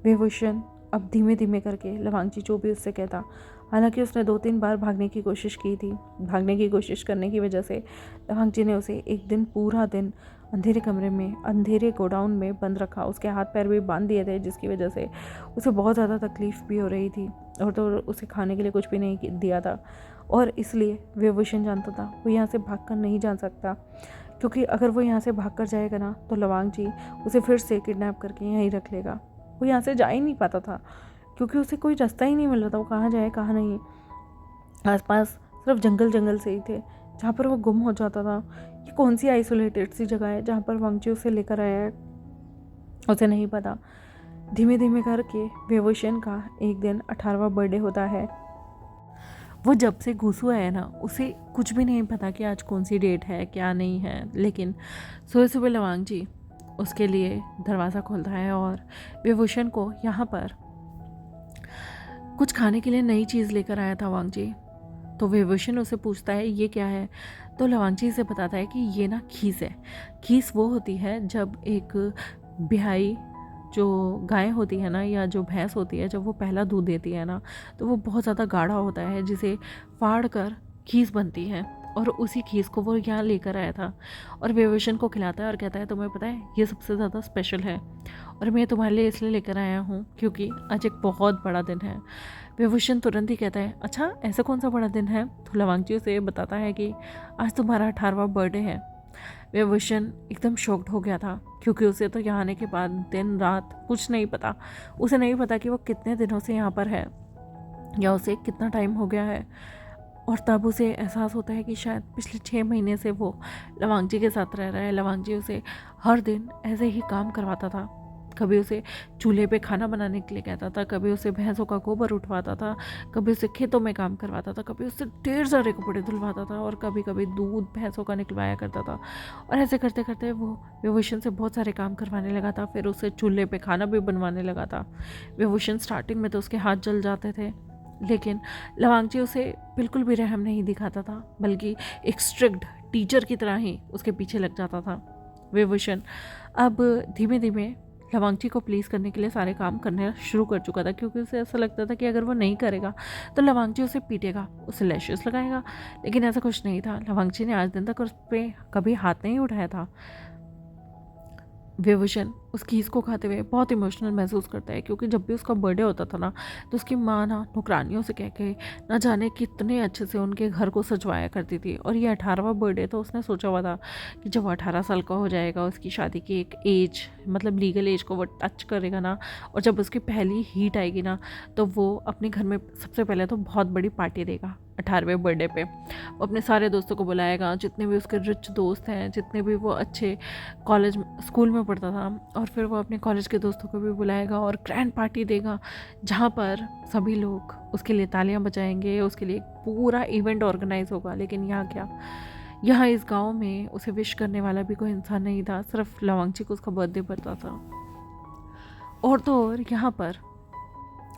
विभूषण अब धीमे धीमे करके लवांग जी जो भी उससे कहता, हालांकि उसने 2-3 बार भागने की कोशिश की थी। भागने की कोशिश करने की वजह से लवांग जी ने उसे एक दिन पूरा दिन अंधेरे कमरे में, अंधेरे गोडाउन में बंद रखा। उसके हाथ पैर भी बांध दिए थे, जिसकी वजह से उसे बहुत ज़्यादा तकलीफ़ भी हो रही थी और तो उसे खाने के लिए कुछ भी नहीं दिया था। और इसलिए विभूषण जानता था वो यहाँ से भाग कर नहीं जा सकता, क्योंकि अगर वो यहाँ से भाग कर जाएगा ना तो लवांग जी उसे फिर से किडनैप करके यहीं रख लेगा। वो यहाँ से जा ही नहीं पाता था, क्योंकि उसे कोई रास्ता ही नहीं मिल रहा था, वो कहाँ जाए कहाँ नहीं। आसपास सिर्फ जंगल जंगल से ही थे जहाँ पर वो गुम हो जाता था। ये कौन सी आइसोलेटेड सी जगह है जहाँ पर वांग जी उसे लेकर आया है, उसे नहीं पता। धीमे धीमे करके विभूषण का एक दिन 18वां बर्थडे होता है। वो जब से घुस हुआ है ना, उसे कुछ भी नहीं पता कि आज कौन सी डेट है, क्या नहीं है। लेकिन सुबह सुबह लवांग जी उसके लिए दरवाज़ा खोलता है और विभूषण को यहाँ पर कुछ खाने के लिए नई चीज़ लेकर आया था वांग जी। तो विभूषण उसे पूछता है ये क्या है, तो लवांग जी से बताता है कि ये ना खीस है। खीस वो होती है जब एक ब्याई जो गाय होती है ना, या जो भैंस होती है, जब वो पहला दूध देती है ना, तो वो बहुत ज़्यादा गाढ़ा होता है, जिसे फाड़ कर खीस बनती है। और उसी खीस को वो यहाँ लेकर आया था और विभूषण को खिलाता है और कहता है तुम्हें पता है ये सबसे ज़्यादा स्पेशल है और मैं तुम्हारे लिए इसलिए लेकर आया हूँ क्योंकि आज एक बहुत बड़ा दिन है। विभूषण तुरंत ही कहता है अच्छा ऐसा कौन सा बड़ा दिन है। तो लवांग जी उसे बताता है कि आज तुम्हारा 18वां बर्थडे है। विभूषण एकदम शॉक्ड हो गया था, क्योंकि उसे तो यहाँ आने के बाद दिन रात कुछ नहीं पता। उसे नहीं पता कि वो कितने दिनों से यहाँ पर है या उसे कितना टाइम हो गया है। और तब उसे एहसास होता है कि शायद पिछले 6 महीने से वो लवांग जी के साथ रह रहा है। लवांग जी उसे हर दिन ऐसे ही काम करवाता था। कभी उसे चूल्हे पे खाना बनाने के लिए कहता था, कभी उसे भैंसों का गोबर उठवाता था, कभी उसे खेतों में काम करवाता था, कभी उससे ढेर सारे कपड़े धुलवाता था और कभी कभी दूध भैंसों का निकलवाया करता था। और ऐसे करते करते वो विभूषण से बहुत सारे काम करवाने लगा था। फिर उसे चूल्हे पे खाना भी बनवाने लगा था। विभूषण स्टार्टिंग में तो उसके हाथ जल जाते थे, लेकिन लवांग जी उसे बिल्कुल भी रहम नहीं दिखाता था, बल्कि एक स्ट्रिक्ट टीचर की तरह ही उसके पीछे लग जाता था। विभूषण अब धीमे धीमे लवांग जी को प्लीज़ करने के लिए सारे काम करने शुरू कर चुका था, क्योंकि उसे ऐसा लगता था कि अगर वो नहीं करेगा तो लवांग जी उसे पीटेगा, उसे लैशेस लगाएगा। लेकिन ऐसा कुछ नहीं था। लवांग जी ने आज दिन तक उस पर कभी हाथ नहीं उठाया था। विभूषण उस खीस को खाते हुए बहुत इमोशनल महसूस करता है, क्योंकि जब भी उसका बर्थडे होता था ना, तो उसकी माँ ना नौकरानियों से कह के ना जाने कितने अच्छे से उनके घर को सजवाया करती थी। और ये 18वां बर्थडे तो उसने सोचा हुआ था कि जब 18 साल का हो जाएगा, उसकी शादी की एक एज, मतलब लीगल एज को वो टच करेगा ना, और जब उसकी पहली हीट आएगी ना, तो वो अपने घर में सबसे पहले तो बहुत बड़ी पार्टी देगा 18वें बर्थडे पे। वो अपने सारे दोस्तों को बुलाएगा, जितने भी उसके रिच दोस्त हैं, जितने भी वो अच्छे कॉलेज स्कूल में पढ़ता था, और फिर वो अपने कॉलेज के दोस्तों को भी बुलाएगा और ग्रैंड पार्टी देगा, जहाँ पर सभी लोग उसके लिए तालियां बजाएंगे, उसके लिए पूरा इवेंट ऑर्गेनाइज होगा। लेकिन यहाँ क्या, यहाँ इस गांव में उसे विश करने वाला भी कोई इंसान नहीं था, सिर्फ लवांग जी को उसका बर्थडे पड़ता था। और तो और यहाँ पर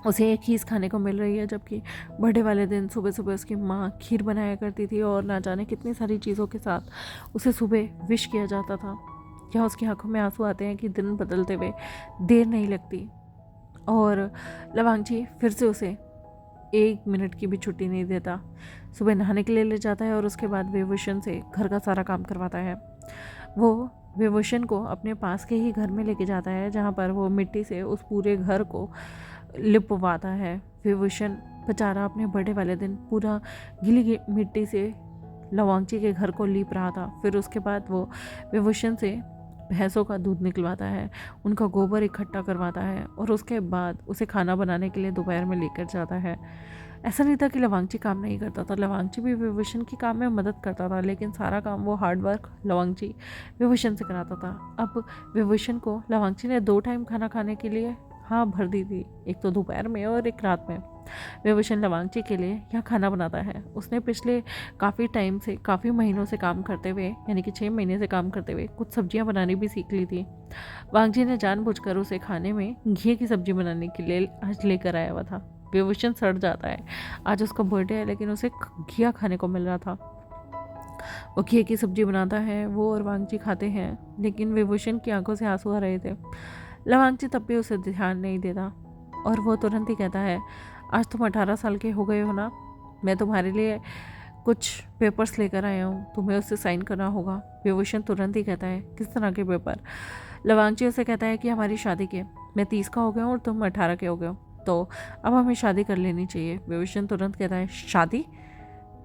उसे एक खीस खाने को मिल रही है, जबकि बर्थडे वाले दिन सुबह सुबह उसकी माँ खीर बनाया करती थी और ना जाने कितनी सारी चीज़ों के साथ उसे सुबह विश किया जाता था। यहाँ उसकी आंखों में आंसू आते हैं कि दिन बदलते हुए देर नहीं लगती। और लवांगची फिर से उसे 1 मिनट की भी छुट्टी नहीं देता। सुबह नहाने के लिए ले जाता है और उसके बाद विभूषण से घर का सारा काम करवाता है। वो विभूषण को अपने पास के ही घर में लेके जाता है, जहाँ पर वो मिट्टी से उस पूरे घर को लिपवाता है। विभूषण बेचारा अपने बर्थडे वाले दिन पूरा गीली मिट्टी से लवांगची के घर को लीप रहा था। फिर उसके बाद वो विभूषण से भैंसों का दूध निकलवाता है, उनका गोबर इकट्ठा करवाता है और उसके बाद उसे खाना बनाने के लिए दोपहर में लेकर जाता है। ऐसा नहीं था कि लवांगची काम नहीं करता था, लवांगची भी विभूषण की काम में मदद करता था, लेकिन सारा काम वो हार्ड वर्क लवांगची विभूषण से कराता था। अब विभूषण को लवांगची ने 2 टाइम खाना खाने के लिए हाँ भर दी थी, एक तो दोपहर में और एक रात में। विभूषण लवांगची के लिए यहाँ खाना बनाता है। उसने पिछले काफ़ी टाइम से, काफ़ी महीनों से काम करते हुए, यानी कि 6 महीने से काम करते हुए कुछ सब्जियाँ बनानी भी सीख ली थी। वांगजी ने जानबूझकर उसे खाने में घी की सब्जी बनाने के लिए आज लेकर आया हुआ था। विभूषण सड़ जाता है, आज उसका बर्थडे है लेकिन उसे घिया खाने को मिल रहा था। वो घी की सब्जी बनाता है, वो और वांगजी खाते हैं, लेकिन विभूषण की आंखों से आंसू आ रहे थे। लवांगची तब भी उसे ध्यान नहीं देता और वो तुरंत ही कहता है, आज तुम 18 साल के हो गए हो ना, मैं तुम्हारे लिए कुछ पेपर्स लेकर आया हूँ, तुम्हें उससे साइन करना होगा। विभूषण तुरंत ही कहता है, किस तरह के पेपर? लवांगची उसे कहता है कि हमारी शादी के, मैं 30 का हो गया हूँ और तुम 18 के हो गए हो, तो अब हमें शादी कर लेनी चाहिए। विभूषण तुरंत कहता है, शादी?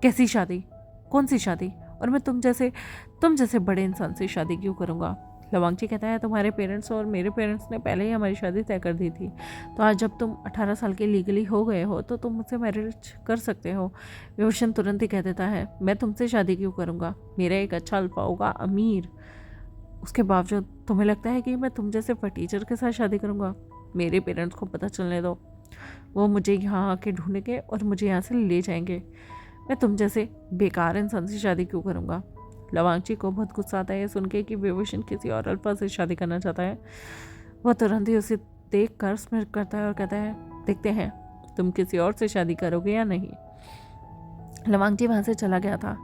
कैसी शादी? कौन सी शादी? और मैं तुम जैसे बड़े इंसान से शादी क्यों करूँगा? लवांगची कहता है, तुम्हारे पेरेंट्स और मेरे पेरेंट्स ने पहले ही हमारी शादी तय कर दी थी, तो आज जब तुम 18 साल के लीगली हो गए हो तो तुम मुझसे मैरिज कर सकते हो। विभूषण तुरंत ही कह देता है, मैं तुमसे शादी क्यों करूँगा? मेरा एक अच्छा अल्फा होगा, अमीर। उसके बावजूद तुम्हें लगता है कि मैं तुम जैसे फटीचर के साथ शादी करूँगा? मेरे पेरेंट्स को पता चलने दो, वो मुझे यहाँ आके ढूंढेंगे और मुझे यहाँ से ले जाएंगे। मैं तुम जैसे बेकार इंसान से शादी क्यों करूँगा? लवांगची को बहुत गुस्सा आता है सुन के कि विभूषण किसी और अल्फा से शादी करना चाहता है। वह तुरंत ही उसे देख कर स्मित करता है और कहता है, देखते हैं तुम किसी और से शादी करोगे या नहीं। लवांगची वहाँ से चला गया था।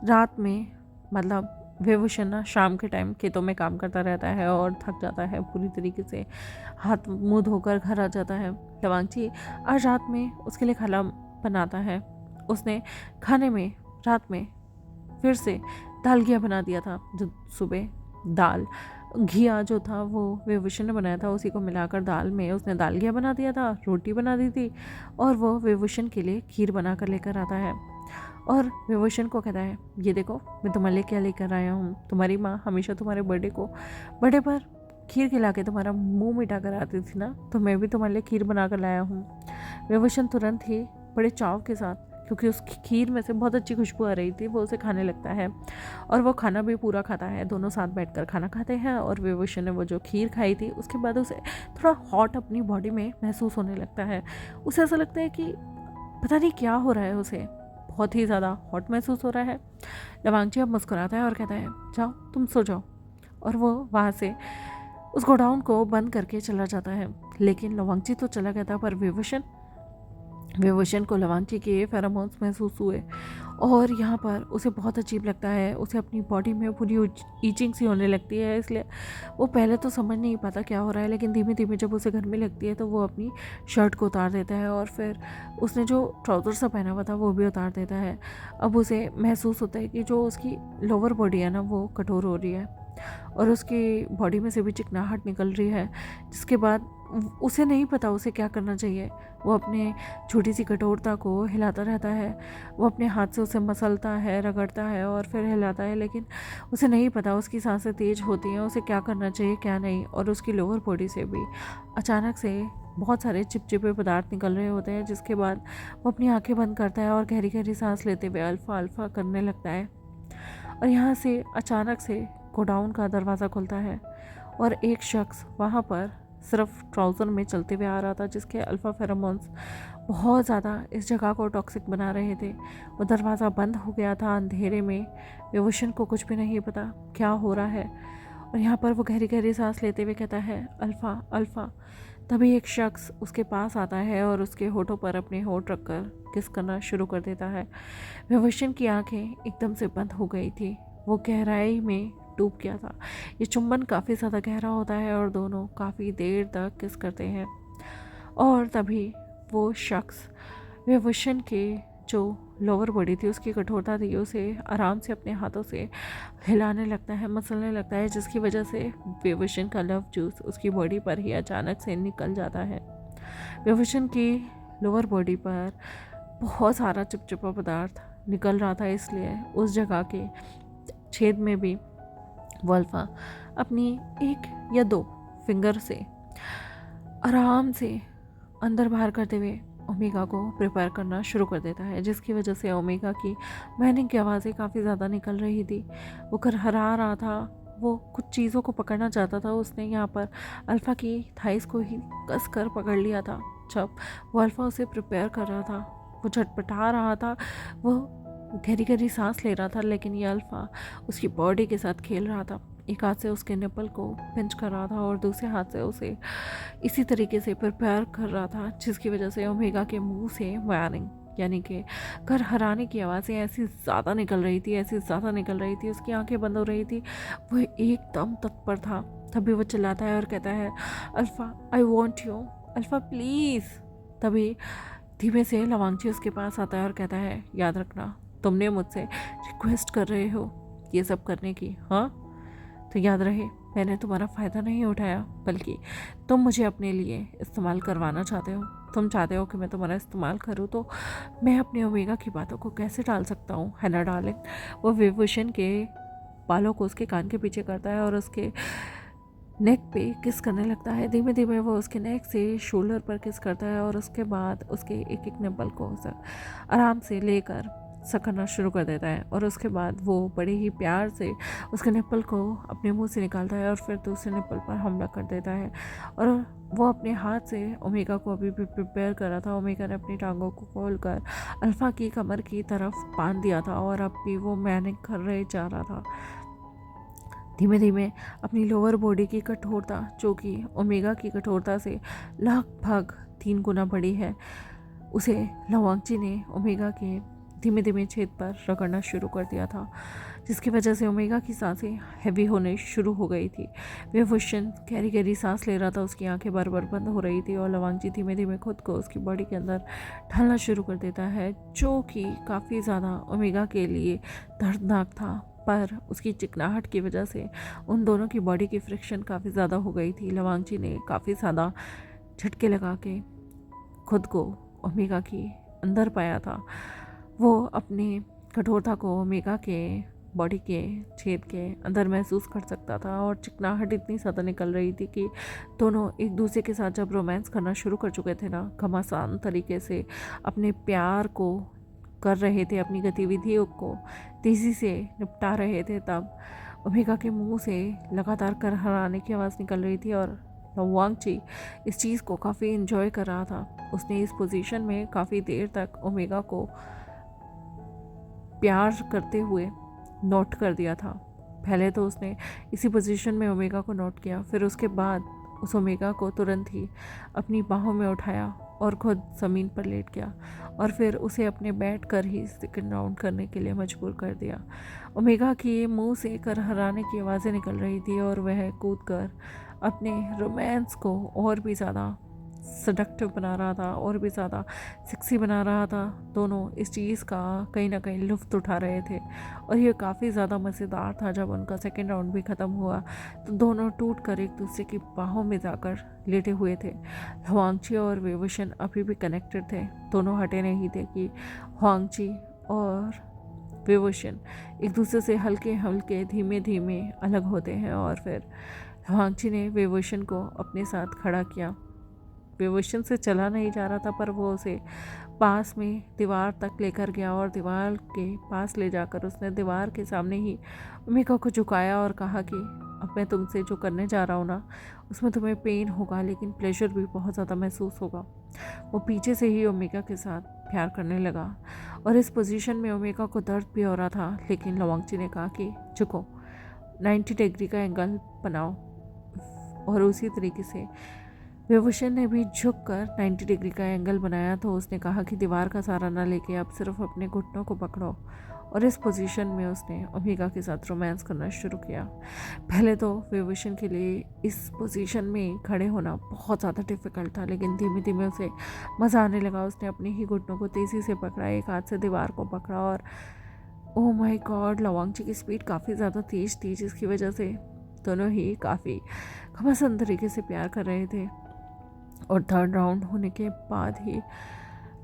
रात में, मतलब विभूषण ना शाम के टाइम खेतों में काम करता रहता है और थक जाता है पूरी तरीके से, हाथ मुँह धोकर घर आ जाता है। लवांगची आज रात में उसके लिए खाना बनाता है। उसने खाने में रात में फिर से दाल घिया बना दिया था। जो सुबह दाल घिया जो था वो विभूषण ने बनाया था, उसी को मिलाकर दाल में उसने दाल घिया बना दिया था, रोटी बना दी थी और वो विभूषण के लिए खीर बना कर लेकर आता है और विभूषण को कहता है, ये देखो मैं तुम्हारे लिए क्या लेकर आया हूँ। तुम्हारी माँ हमेशा तुम्हारे बर्थडे पर खीर खिला के तुम्हारा मुँह मिटा कर आती थी ना, तो मैं भी तुम्हारे लिए खीर बना कर लाया हूँ। विभूषण तुरंत ही बड़े चाव के साथ, क्योंकि उस खीर में से बहुत अच्छी खुशबू आ रही थी, वो उसे खाने लगता है और वो खाना भी पूरा खाता है। दोनों साथ बैठकर खाना खाते हैं और विभूषण ने वो जो खीर खाई थी उसके बाद उसे थोड़ा हॉट अपनी बॉडी में महसूस होने लगता है। उसे ऐसा लगता है कि पता नहीं क्या हो रहा है, उसे बहुत ही ज़्यादा हॉट महसूस हो रहा है। लवांगची अब मुस्कुराता है और कहता है, जाओ तुम सो जाओ, और वो वहाँ से उस गोडाउन को बंद करके चला जाता है। लेकिन लवांगची तो चला गया था, पर विभूषण को लवांगची के फेरोमोन्स महसूस हुए और यहाँ पर उसे बहुत अजीब लगता है। उसे अपनी बॉडी में पूरी ईचिंग सी होने लगती है, इसलिए वो पहले तो समझ नहीं पाता क्या हो रहा है, लेकिन धीमे धीमे जब उसे गर्मी लगती है तो वो अपनी शर्ट को उतार देता है और फिर उसने जो ट्राउज़र सा पहना हुआ था वो भी उतार देता है। अब उसे महसूस होता है कि जो उसकी लोअर बॉडी है ना वो कठोर हो रही है और उसकी बॉडी में से भी चिकनाहट निकल रही है, जिसके बाद उसे नहीं पता उसे क्या करना चाहिए। वो अपने छोटी सी कठोरता को हिलाता रहता है, वो अपने हाथ से उसे मसलता है, रगड़ता है और फिर हिलाता है, लेकिन उसे नहीं पता उसकी सांसें तेज होती हैं, उसे क्या करना चाहिए क्या नहीं। और उसकी लोअर बॉडी से भी अचानक से बहुत सारे चिपचिपे पदार्थ निकल रहे होते हैं, जिसके बाद वो अपनी आंखें बंद करता है और गहरी गहरी सांस लेते हुए अल्फा अल्फा करने लगता है। और यहाँ से अचानक से गोडाउन का दरवाज़ा खुलता है और एक शख्स वहाँ पर सिर्फ ट्राउज़र में चलते हुए आ रहा था, जिसके अल्फ़ा फेरोमोन्स बहुत ज़्यादा इस जगह को टॉक्सिक बना रहे थे। वो दरवाज़ा बंद हो गया था अंधेरे में। विभूषण को कुछ भी नहीं पता क्या हो रहा है और यहाँ पर वो गहरी गहरी सांस लेते हुए कहता है, अल्फ़ा अल्फ़ा। तभी एक शख्स उसके पास आता है और उसके होठों पर अपने होठ रखकर किस करना शुरू कर देता है। विभूषण की आंखें एकदम से बंद हो गई थी, वो गहराई में डूब गया था। ये चुंबन काफ़ी ज़्यादा गहरा होता है और दोनों काफ़ी देर तक किस करते हैं। और तभी वो शख्स विभूषण के जो लोअर बॉडी थी, उसकी कठोरता थी, उसे आराम से अपने हाथों से हिलाने लगता है, मसलने लगता है, जिसकी वजह से विभूषण का लव जूस उसकी बॉडी पर ही अचानक से निकल जाता है। विभूषण की लोअर बॉडी पर बहुत सारा चिपचिपा पदार्थ निकल रहा था, इसलिए उस जगह के छेद में भी वल्फा अपनी 1 या 2 फिंगर से आराम से अंदर बाहर करते हुए ओमेगा को प्रिपेयर करना शुरू कर देता है, जिसकी वजह से ओमेगा की मैनिंग की आवाज़ें काफ़ी ज़्यादा निकल रही थी। वो करहरा रहा था, वो कुछ चीज़ों को पकड़ना चाहता था। उसने यहाँ पर अल्फ़ा की थाइस को ही कस कर पकड़ लिया था। जब वो अल्फ़ा उसे प्रिपेयर कर रहा था, वो झटपटा रहा था, वो गहरी गहरी सांस ले रहा था, लेकिन ये अल्फ़ा उसकी बॉडी के साथ खेल रहा था। एक हाथ से उसके निपल को पिंच कर रहा था और दूसरे हाथ से उसे इसी तरीके से प्रिपेयर कर रहा था, जिसकी वजह से ओमेगा के मुंह से वायरिंग यानी कि करहराने की आवाज़ें ऐसी ज़्यादा निकल रही थी, ऐसी ज़्यादा निकल रही थी, उसकी आंखें बंद हो रही थी। वो एकदम तत्पर था। तभी वो चिल्लाता है और कहता है, alpha I want you, alpha please. तभी धीमे से लवांगची उसके पास आता है और कहता है, याद रखना, तुमने मुझसे रिक्वेस्ट कर रहे हो ये सब करने की, हाँ, तो याद रहे मैंने तुम्हारा फ़ायदा नहीं उठाया, बल्कि तुम मुझे अपने लिए इस्तेमाल करवाना चाहते हो। तुम चाहते हो कि मैं तुम्हारा इस्तेमाल करूँ, तो मैं अपने ओमेगा की बातों को कैसे टाल सकता हूँ, है ना डार्लिंग। वो विभूषण के बालों को उसके कान के पीछे करता है और उसके नेक पे किस करने लगता है। धीमे धीमे वो उसके नेक से शोल्डर पर किस करता है और उसके बाद उसके एक एक निपल को आराम से लेकर सकना शुरू कर देता है। और उसके बाद वो बड़े ही प्यार से उसके निपल को अपने मुंह से निकालता है और फिर दूसरे निपल पर हमला कर देता है। और वो अपने हाथ से ओमेगा को अभी भी प्रिपेयर कर रहा था। ओमेगा ने अपनी टांगों को खोलकर अल्फ़ा की कमर की तरफ बांध दिया था और अब भी वो मैनिंग कर रहे जा रहा था। धीमे धीमे अपनी लोअर बॉडी की कठोरता, जो कि ओमेगा की कठोरता से लगभग 3 गुना बड़ी है, उसे लवांगची ने ओमेगा के धीमे धीमे छेद पर रगड़ना शुरू कर दिया था, जिसकी वजह से ओमेगा की सांसें हैवी होने शुरू हो गई थी। विभूषण गहरी गहरी सांस ले रहा था, उसकी आंखें बार बार बंद हो रही थी और लवांगची धीमे धीमे खुद को उसकी बॉडी के अंदर ढालना शुरू कर देता है, जो कि काफ़ी ज़्यादा ओमेगा के लिए दर्दनाक था। पर उसकी चिकनाहट की वजह से उन दोनों की बॉडी की फ्रिक्शन काफ़ी ज़्यादा हो गई थी। लवांगची ने काफ़ी ज़्यादा झटके लगा के खुद को ओमेगा की अंदर पाया था। वो अपनी कठोरता को ओमेगा के बॉडी के छेद के अंदर महसूस कर सकता था और चिकनाहट इतनी ज़्यादा निकल रही थी कि दोनों एक दूसरे के साथ जब रोमांस करना शुरू कर चुके थे ना, घमासान तरीके से अपने प्यार को कर रहे थे, अपनी गतिविधियों को तेज़ी से निपटा रहे थे, तब ओमेगा के मुंह से लगातार करहराने की आवाज़ निकल रही थी। और लवांगची इस चीज़ को काफ़ी इन्जॉय कर रहा था। उसने इस पोजीशन में काफ़ी देर तक ओमेगा को प्यार करते हुए नोट कर दिया था। पहले तो उसने इसी पोजीशन में ओमेगा को नोट किया, फिर उसके बाद उस ओमेगा को तुरंत ही अपनी बाहों में उठाया और खुद ज़मीन पर लेट गया और फिर उसे अपने बैठ कर ही सेकंड राउंड करने के लिए मजबूर कर दिया। ओमेगा की मुंह से करहराने की आवाज़ें निकल रही थी और वह कूदकर अपने रोमांस को और भी ज़्यादा सडक्टिव बना रहा था और भी ज़्यादा सेक्सी बना रहा था। दोनों इस चीज़ का कहीं ना कहीं लुत्फ़ उठा रहे थे और ये काफ़ी ज़्यादा मज़ेदार था। जब उनका सेकेंड राउंड भी ख़त्म हुआ तो दोनों टूट कर एक दूसरे की बाहों में जाकर लेटे हुए थे। हुआंगची और विभूषण अभी भी कनेक्टेड थे, दोनों हटे नहीं थे कि हुआंगची और विभूषण एक दूसरे से हल्के हल्के धीमे धीमे अलग होते हैं। और फिर हुआंगची ने विभूषण को अपने साथ खड़ा किया। विभूषण से चला नहीं जा रहा था, पर वो उसे पास में दीवार तक लेकर गया और दीवार के पास ले जाकर उसने दीवार के सामने ही ओमेगा को झुकाया और कहा कि अब मैं तुमसे जो करने जा रहा हूँ ना, उसमें तुम्हें पेन होगा लेकिन प्लेजर भी बहुत ज़्यादा महसूस होगा। वो पीछे से ही ओमेगा के साथ प्यार करने लगा और इस पोजीशन में ओमेगा को दर्द भी हो रहा था, लेकिन लवांगची ने कहा कि झुको, 90 डिग्री का एंगल बनाओ। और उसी तरीके से विभूषण ने भी झुककर 90 डिग्री का एंगल बनाया। तो उसने कहा कि दीवार का सहारा न लेके अब सिर्फ अपने घुटनों को पकड़ो और इस पोजीशन में उसने ओमेगा के साथ रोमांस करना शुरू किया। पहले तो विभूषण के लिए इस पोजीशन में खड़े होना बहुत ज़्यादा डिफ़िकल्ट था, लेकिन धीमे धीमे उसे मज़ा आने लगा। उसने अपने ही घुटनों को तेज़ी से पकड़ा, एक हाथ से दीवार को पकड़ा और ओह माय गॉड, लवांगची की स्पीड काफ़ी ज़्यादा तेज़ थी, जिसकी वजह से दोनों ही काफ़ी घमासान तरीके से प्यार कर रहे थे। और थर्ड राउंड होने के बाद ही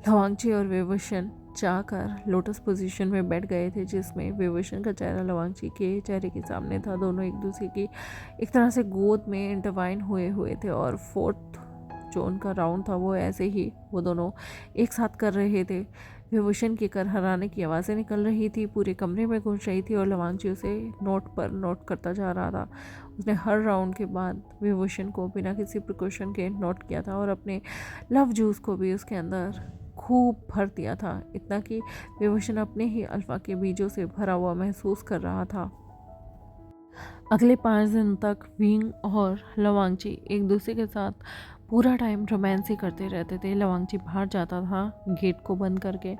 लवांगची और विभूषण जाकर लोटस पोजीशन में बैठ गए थे, जिसमें विभूषण का चेहरा लवांगची के चेहरे के सामने था। दोनों एक दूसरे की एक तरह से गोद में इंटरवाइन हुए थे। और फोर्थ जो उनका राउंड था वो ऐसे ही वो दोनों एक साथ कर रहे थे। विभूषण की करहराने की आवाज़ें निकल रही थी, पूरे कमरे में गूंज रही थी और लवांगची उसे नोट पर नोट करता जा रहा था। उसने हर राउंड के बाद विभूषण को बिना किसी प्रिकॉशन के नोट किया था और अपने लव जूस को भी उसके अंदर खूब भर दिया था, इतना कि विभूषण अपने ही अल्फा के बीजों से भरा हुआ महसूस कर रहा था। अगले 5 दिन तक विंग और लवांगची एक दूसरे के साथ पूरा टाइम रोमांस ही करते रहते थे। लवांगची बाहर जाता था गेट को बंद करके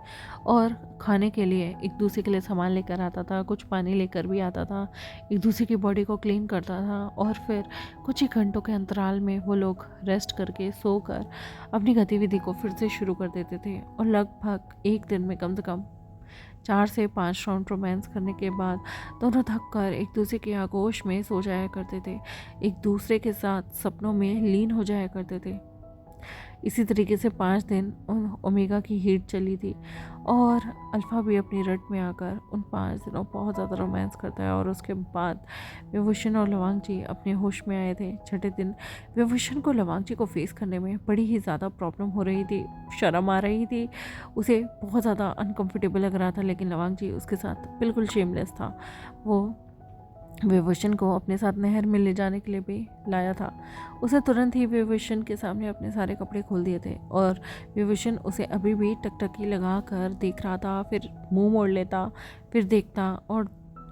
और खाने के लिए एक दूसरे के लिए सामान लेकर आता था, कुछ पानी लेकर भी आता था, एक दूसरे की बॉडी को क्लीन करता था और फिर कुछ ही घंटों के अंतराल में वो लोग रेस्ट करके सोकर अपनी गतिविधि को फिर से शुरू कर देते थे। और लगभग एक दिन में कम से कम 4 से 5 राउंड रोमांस करने के बाद दोनों थक कर एक दूसरे के आगोश में सो जाया करते थे, एक दूसरे के साथ सपनों में लीन हो जाया करते थे। इसी तरीके से 5 दिन ओमेगा की हीट चली थी और अल्फ़ा भी अपनी रट में आकर उन 5 दिनों बहुत ज़्यादा रोमांस करता है। और उसके बाद विभूषण और लवांगची अपने होश में आए थे। छठे दिन विभूषण को लवांगची को फेस करने में बड़ी ही ज़्यादा प्रॉब्लम हो रही थी, शर्म आ रही थी, उसे बहुत ज़्यादा अनकम्फर्टेबल लग रहा था, लेकिन लवांगची उसके साथ बिल्कुल शेमलेस था। वो विभूषण को अपने साथ नहर में ले जाने के लिए भी लाया था। उसे तुरंत ही विभूषण के सामने अपने सारे कपड़े खोल दिए थे और विभूषण उसे अभी भी टकटकी लगा कर देख रहा था, फिर मुंह मोड़ लेता, फिर देखता। और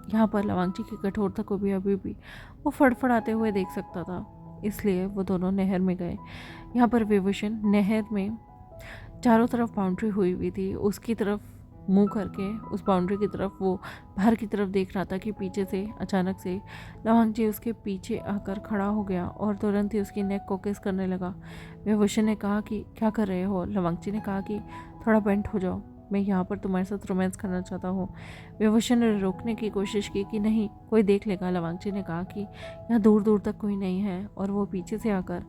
यहाँ पर लवांगची की कठोरता को भी अभी भी वो फड़फड़ाते हुए देख सकता था, इसलिए वो दोनों नहर में गए। यहाँ पर विभूषण नहर में चारों तरफ बाउंड्री हुई थी, उसकी तरफ मुंह करके उस बाउंड्री की तरफ वो बाहर की तरफ देख रहा था कि पीछे से अचानक से लवांगची उसके पीछे आकर खड़ा हो गया और तुरंत ही उसकी नेक को किस करने लगा। विभूषण ने कहा कि क्या कर रहे हो? लवांगची ने कहा कि थोड़ा बेंट हो जाओ, मैं यहाँ पर तुम्हारे साथ रोमांस करना चाहता हूँ। विभूषण ने रोकने की कोशिश की कि नहीं, कोई देख लेगा। लवांगची ने कहा कि यहाँ दूर दूर तक कोई नहीं है और वो पीछे से आकर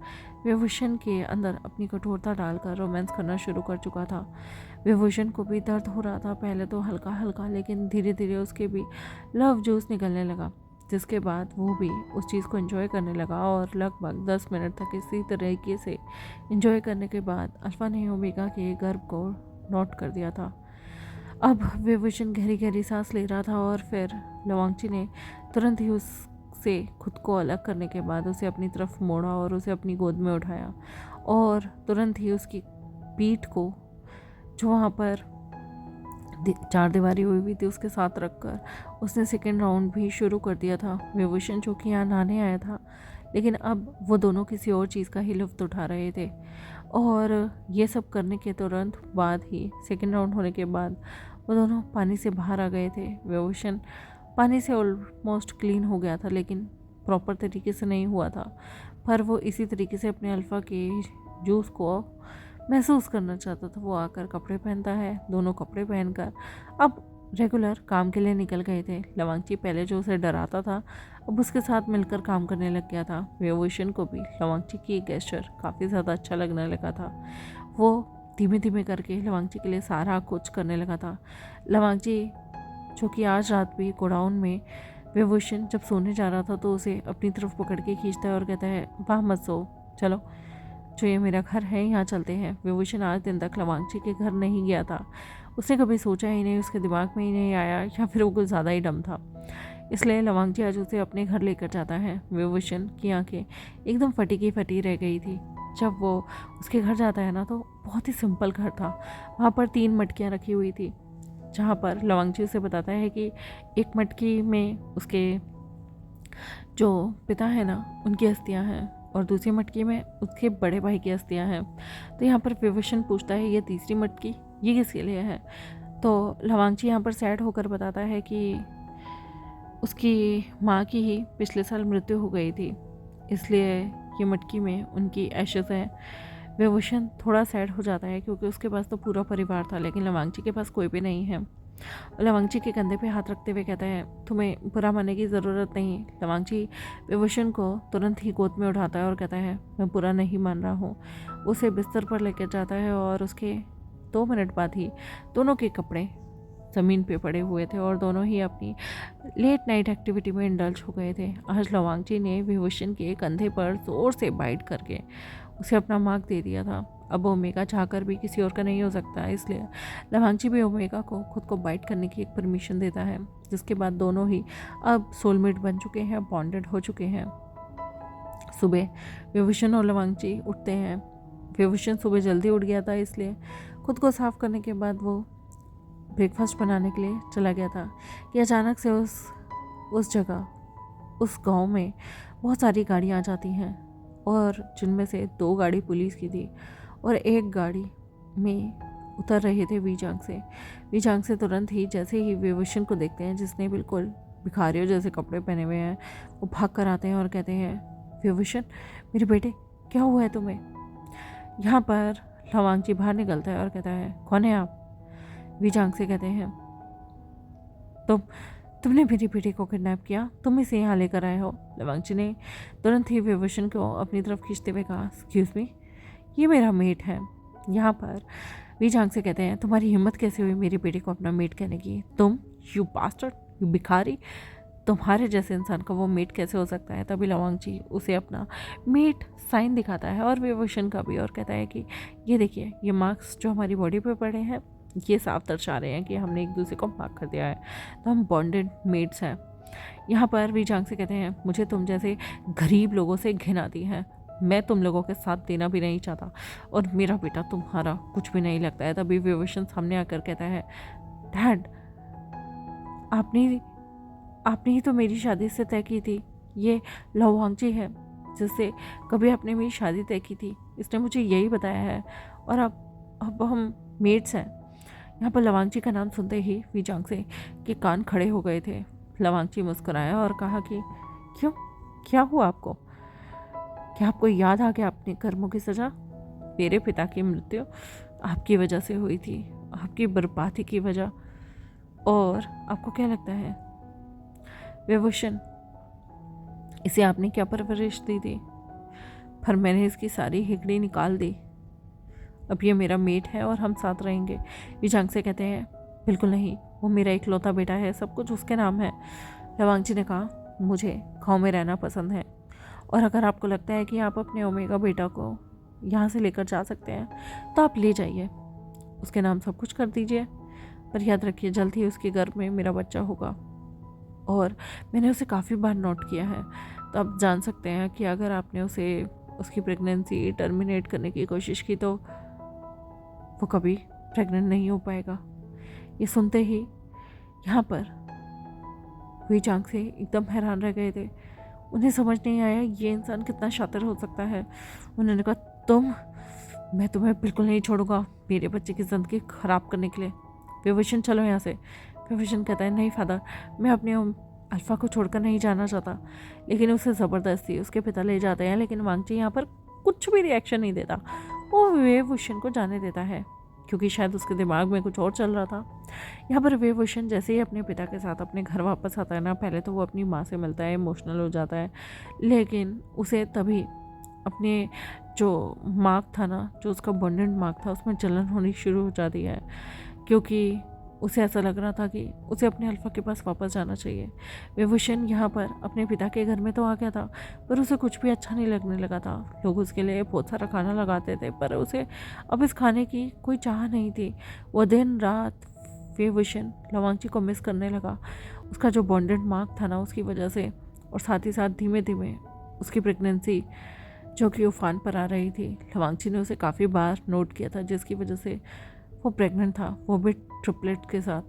विभूषण के अंदर अपनी कठोरता डालकर रोमांस करना शुरू कर चुका था। विभूषण को भी दर्द हो रहा था, पहले तो हल्का हल्का, लेकिन धीरे धीरे उसके भी लव जूस निकलने लगा, जिसके बाद वो भी उस चीज़ को एंजॉय करने लगा। और लगभग 10 मिनट तक इसी तरीके से एंजॉय करने के बाद अल्फा ने ओमेगा के गर्भ को नोट कर दिया था। अब विभूषण गहरी गहरी सांस ले रहा था और फिर लवांगची ने तुरंत ही उससे खुद को अलग करने के बाद उसे अपनी तरफ मोड़ा और उसे अपनी गोद में उठाया और तुरंत ही उसकी पीठ को, जो वहाँ पर चार दीवारी हुई थी, उसके साथ रखकर उसने सेकेंड राउंड भी शुरू कर दिया था। विभूषण जो कि यहाँ नहाने आया था, लेकिन अब वो दोनों किसी और चीज़ का ही लुत्फ़ उठा रहे थे। और ये सब करने के तुरंत बाद ही सेकेंड राउंड होने के बाद वो दोनों पानी से बाहर आ गए थे। विभूषण पानी से ऑलमोस्ट क्लीन हो गया था, लेकिन प्रॉपर तरीके से नहीं हुआ था, पर वो इसी तरीके से अपने अल्फ़ा के जूस को महसूस करना चाहता था। वो आकर कपड़े पहनता है, दोनों कपड़े पहनकर अब रेगुलर काम के लिए निकल गए थे। लवांगची पहले जो उसे डराता था, अब उसके साथ मिलकर काम करने लग गया था। विभूषण को भी लवांगची की गेस्चर काफ़ी ज़्यादा अच्छा लगने लगा था। वो धीमे धीमे करके लवांगची के लिए सारा कुछ करने लगा था। लवांगची जो कि आज रात भी गोडाउन में विभूषण जब सोने जा रहा था तो उसे अपनी तरफ पकड़ के खींचता है और कहता है, वाह मत सो, चलो जो ये मेरा घर है यहाँ चलते हैं। विभूषण आज दिन तक लवांगची के घर नहीं गया था, उसने कभी सोचा ही नहीं, उसके दिमाग में ही नहीं आया, या फिर वो कुछ ज़्यादा ही डम था। इसलिए लवांगची आज उसे अपने घर लेकर जाता है। विभूषण की आंखें एकदम फटी की फटी रह गई थी। जब वो उसके घर जाता है ना, तो बहुत ही सिंपल घर था। वहाँ पर 3 मटकियाँ रखी हुई थी, जहाँ पर लवांगची उसे बताता है कि एक मटकी में उसके जो पिता है ना, उनकी अस्थियाँ हैं और दूसरी मटकी में उसके बड़े भाई की अस्थियाँ हैं। तो यहाँ पर विभूषण पूछता है, ये तीसरी मटकी ये किसके लिए है? तो लवांगची यहाँ पर सैड होकर बताता है कि उसकी माँ की ही पिछले साल मृत्यु हो गई थी, इसलिए ये मटकी में उनकी एशेज़ हैं। विभूषण थोड़ा सैड हो जाता है क्योंकि उसके पास तो पूरा परिवार था, लेकिन लवांगची के पास कोई भी नहीं है। लवांगची के कंधे पे हाथ रखते हुए कहता है, तुम्हें बुरा मानने की ज़रूरत नहीं। लवांगची विभूषण को तुरंत ही गोद में उठाता है और कहता है, मैं बुरा नहीं मान रहा हूँ। उसे बिस्तर पर लेकर जाता है और उसके 2 मिनट बाद ही दोनों के कपड़े ज़मीन पे पड़े हुए थे और दोनों ही अपनी लेट नाइट एक्टिविटी में इंडल्ज हो गए थे। आज लवांगची ने विभूषण के कंधे पर ज़ोर से बाइट करके उसे अपना मार्क दे दिया था। अब ओमेगा चाहकर भी किसी और का नहीं हो सकता, इसलिए लवांगची भी ओमेगा को खुद को बाइट करने की एक परमिशन देता है, जिसके बाद दोनों ही अब सोलमेट बन चुके हैं, बॉन्डेड हो चुके हैं। सुबह विभूषण और लवांगची उठते हैं। विभूषण सुबह जल्दी उठ गया था, इसलिए खुद को साफ करने के बाद वो ब्रेकफास्ट बनाने के लिए चला गया था कि अचानक से उस जगह, उस गांव में बहुत सारी गाड़ियाँ आ जाती हैं और जिनमें से 2 गाड़ी पुलिस की थी और एक गाड़ी में उतर रहे थे वीजांग से। वीजांग से तुरंत ही जैसे ही विभूषण को देखते हैं, जिसने बिल्कुल भिखारियों जैसे कपड़े पहने हुए हैं, वो भाग कर आते हैं और कहते हैं, विभूषण मेरे बेटे क्या हुआ है तुम्हें? यहाँ पर लवांगची बाहर निकलता है और कहता है, कौन है आप? वीजांग से कहते हैं, तुमने मेरी बेटी को किडनैप किया, तुम इसे यहाँ लेकर आए हो। लवांगची ने तुरंत ही विभूषण को अपनी तरफ खींचते हुए कहा, एक्सक्यूज़ मी, ये मेरा मेट है। यहाँ पर वीजांग से कहते हैं, तुम्हारी हिम्मत कैसे हुई मेरी बेटी को अपना मेट कहने की? तुम, यू बास्टर्ड, यू भिखारी, तुम्हारे जैसे इंसान का वो मेट कैसे हो सकता है? तभी लवांगची उसे अपना मेट साइन दिखाता है और विभूषण का भी, और कहता है कि ये देखिए, ये मार्क्स जो हमारी बॉडी पे पड़े हैं, ये साफ दर्शा रहे हैं कि हमने एक दूसरे को मार्क कर दिया है, तो हम बॉन्डेड मेट्स हैं। यहाँ पर वीजांग से कहते हैं, मुझे तुम जैसे गरीब लोगों से घिन आती है, मैं तुम लोगों के साथ देना भी नहीं चाहता और मेरा बेटा तुम्हारा कुछ भी नहीं लगता है। तभी विभूषण सामने आकर कहता है, डैड, आपने ही तो मेरी शादी से तय की थी। ये लवांगची है जिससे कभी आपने मेरी शादी तय की थी, इसने मुझे यही बताया है और अब हम मेट्स हैं। यहाँ पर लवांगची का नाम सुनते ही वीजांग से के कान खड़े हो गए थे। लवांगची मुस्कुराया और कहा कि क्यों, क्या हुआ आपको? क्या आपको याद आ गया अपने कर्मों की सज़ा? मेरे पिता की मृत्यु आपकी वजह से हुई थी, आपकी बर्बादी की वजह। और आपको क्या लगता है विभूषण, इसे आपने क्या परवरिश दी थी? पर मैंने इसकी सारी हिकड़ी निकाल दी। अब ये मेरा मेट है और हम साथ रहेंगे। वीजांग से कहते हैं, बिल्कुल नहीं, वो मेरा इकलौता बेटा है, सब कुछ उसके नाम है। लवांगची ने कहा, मुझे गाँव में रहना पसंद है और अगर आपको लगता है कि आप अपने ओमेगा बेटा को यहाँ से लेकर जा सकते हैं तो आप ले जाइए, उसके नाम सब कुछ कर दीजिए, पर याद रखिए जल्द ही उसके गर्भ में मेरा बच्चा होगा। और मैंने उसे काफ़ी बार नोट किया है, तो आप जान सकते हैं कि अगर आपने उसकी प्रेगनेंसी टर्मिनेट करने की कोशिश की तो वो कभी प्रेग्नेंट नहीं हो पाएगा। ये सुनते ही यहाँ पर वीजांग से एकदम हैरान रह गए थे। उन्हें समझ नहीं आया ये इंसान कितना शातिर हो सकता है। उन्होंने कहा, मैं तुम्हें बिल्कुल नहीं छोड़ूंगा मेरे बच्चे की ज़िंदगी ख़राब करने के लिए। विभूषण चलो यहाँ से। विभूषण कहता है, नहीं फादर, मैं अपने अल्फ़ा को छोड़कर नहीं जाना चाहता। लेकिन उसे ज़बरदस्ती उसके पिता ले जाते हैं, लेकिन वांगची यहाँ पर कुछ भी रिएक्शन नहीं देता। वो विभूषण को जाने देता है क्योंकि शायद उसके दिमाग में कुछ और चल रहा था। यहाँ पर विभूषण जैसे ही अपने पिता के साथ अपने घर वापस आता है ना, पहले तो वो अपनी माँ से मिलता है, इमोशनल हो जाता है, लेकिन उसे तभी अपने जो मार्क था ना, जो उसका बॉन्डेड मार्क था, उसमें जलन होनी शुरू हो जाती है क्योंकि उसे ऐसा लग रहा था कि उसे अपने अल्फ़ा के पास वापस जाना चाहिए। विभूषण यहाँ पर अपने पिता के घर में तो आ गया था, पर उसे कुछ भी अच्छा नहीं लगने लगा था। लोग उसके लिए बहुत सारा खाना लगाते थे, पर उसे अब इस खाने की कोई चाह नहीं थी। वो दिन रात विभूषण लवांगची को मिस करने लगा, उसका जो बॉन्डेड मार्क था ना, उसकी वजह से, और साथ ही साथ धीमे धीमे उसकी प्रेगनेंसी जो कि उफान पर आ रही थी। लवांगची ने उसे काफ़ी बार नोट किया था, जिसकी वजह से वो प्रेग्नेंट था, वो भी ट्रिपलेट के साथ।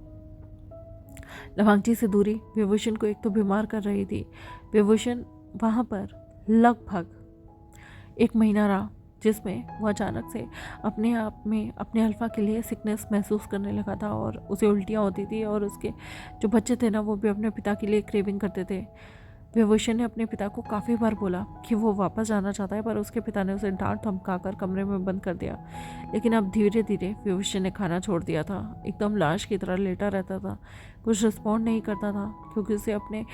लवांगची से दूरी विभूषण को एक तो बीमार कर रही थी। विभूषण वहाँ पर लगभग 1 महीना रहा, जिसमें वो अचानक से अपने आप में अपने अल्फ़ा के लिए सिकनेस महसूस करने लगा था और उसे उल्टियाँ होती थी और उसके जो बच्चे थे ना वो भी अपने पिता के लिए क्रेविंग करते थे। विभूषण ने अपने पिता को काफ़ी बार बोला कि वो वापस जाना चाहता है, पर उसके पिता ने उसे डांट धमकाकर कमरे में बंद कर दिया। लेकिन अब धीरे धीरे विभूषण ने खाना छोड़ दिया था, एकदम लाश की तरह लेटा रहता था, कुछ रिस्पॉन्ड नहीं करता था क्योंकि उसे अपने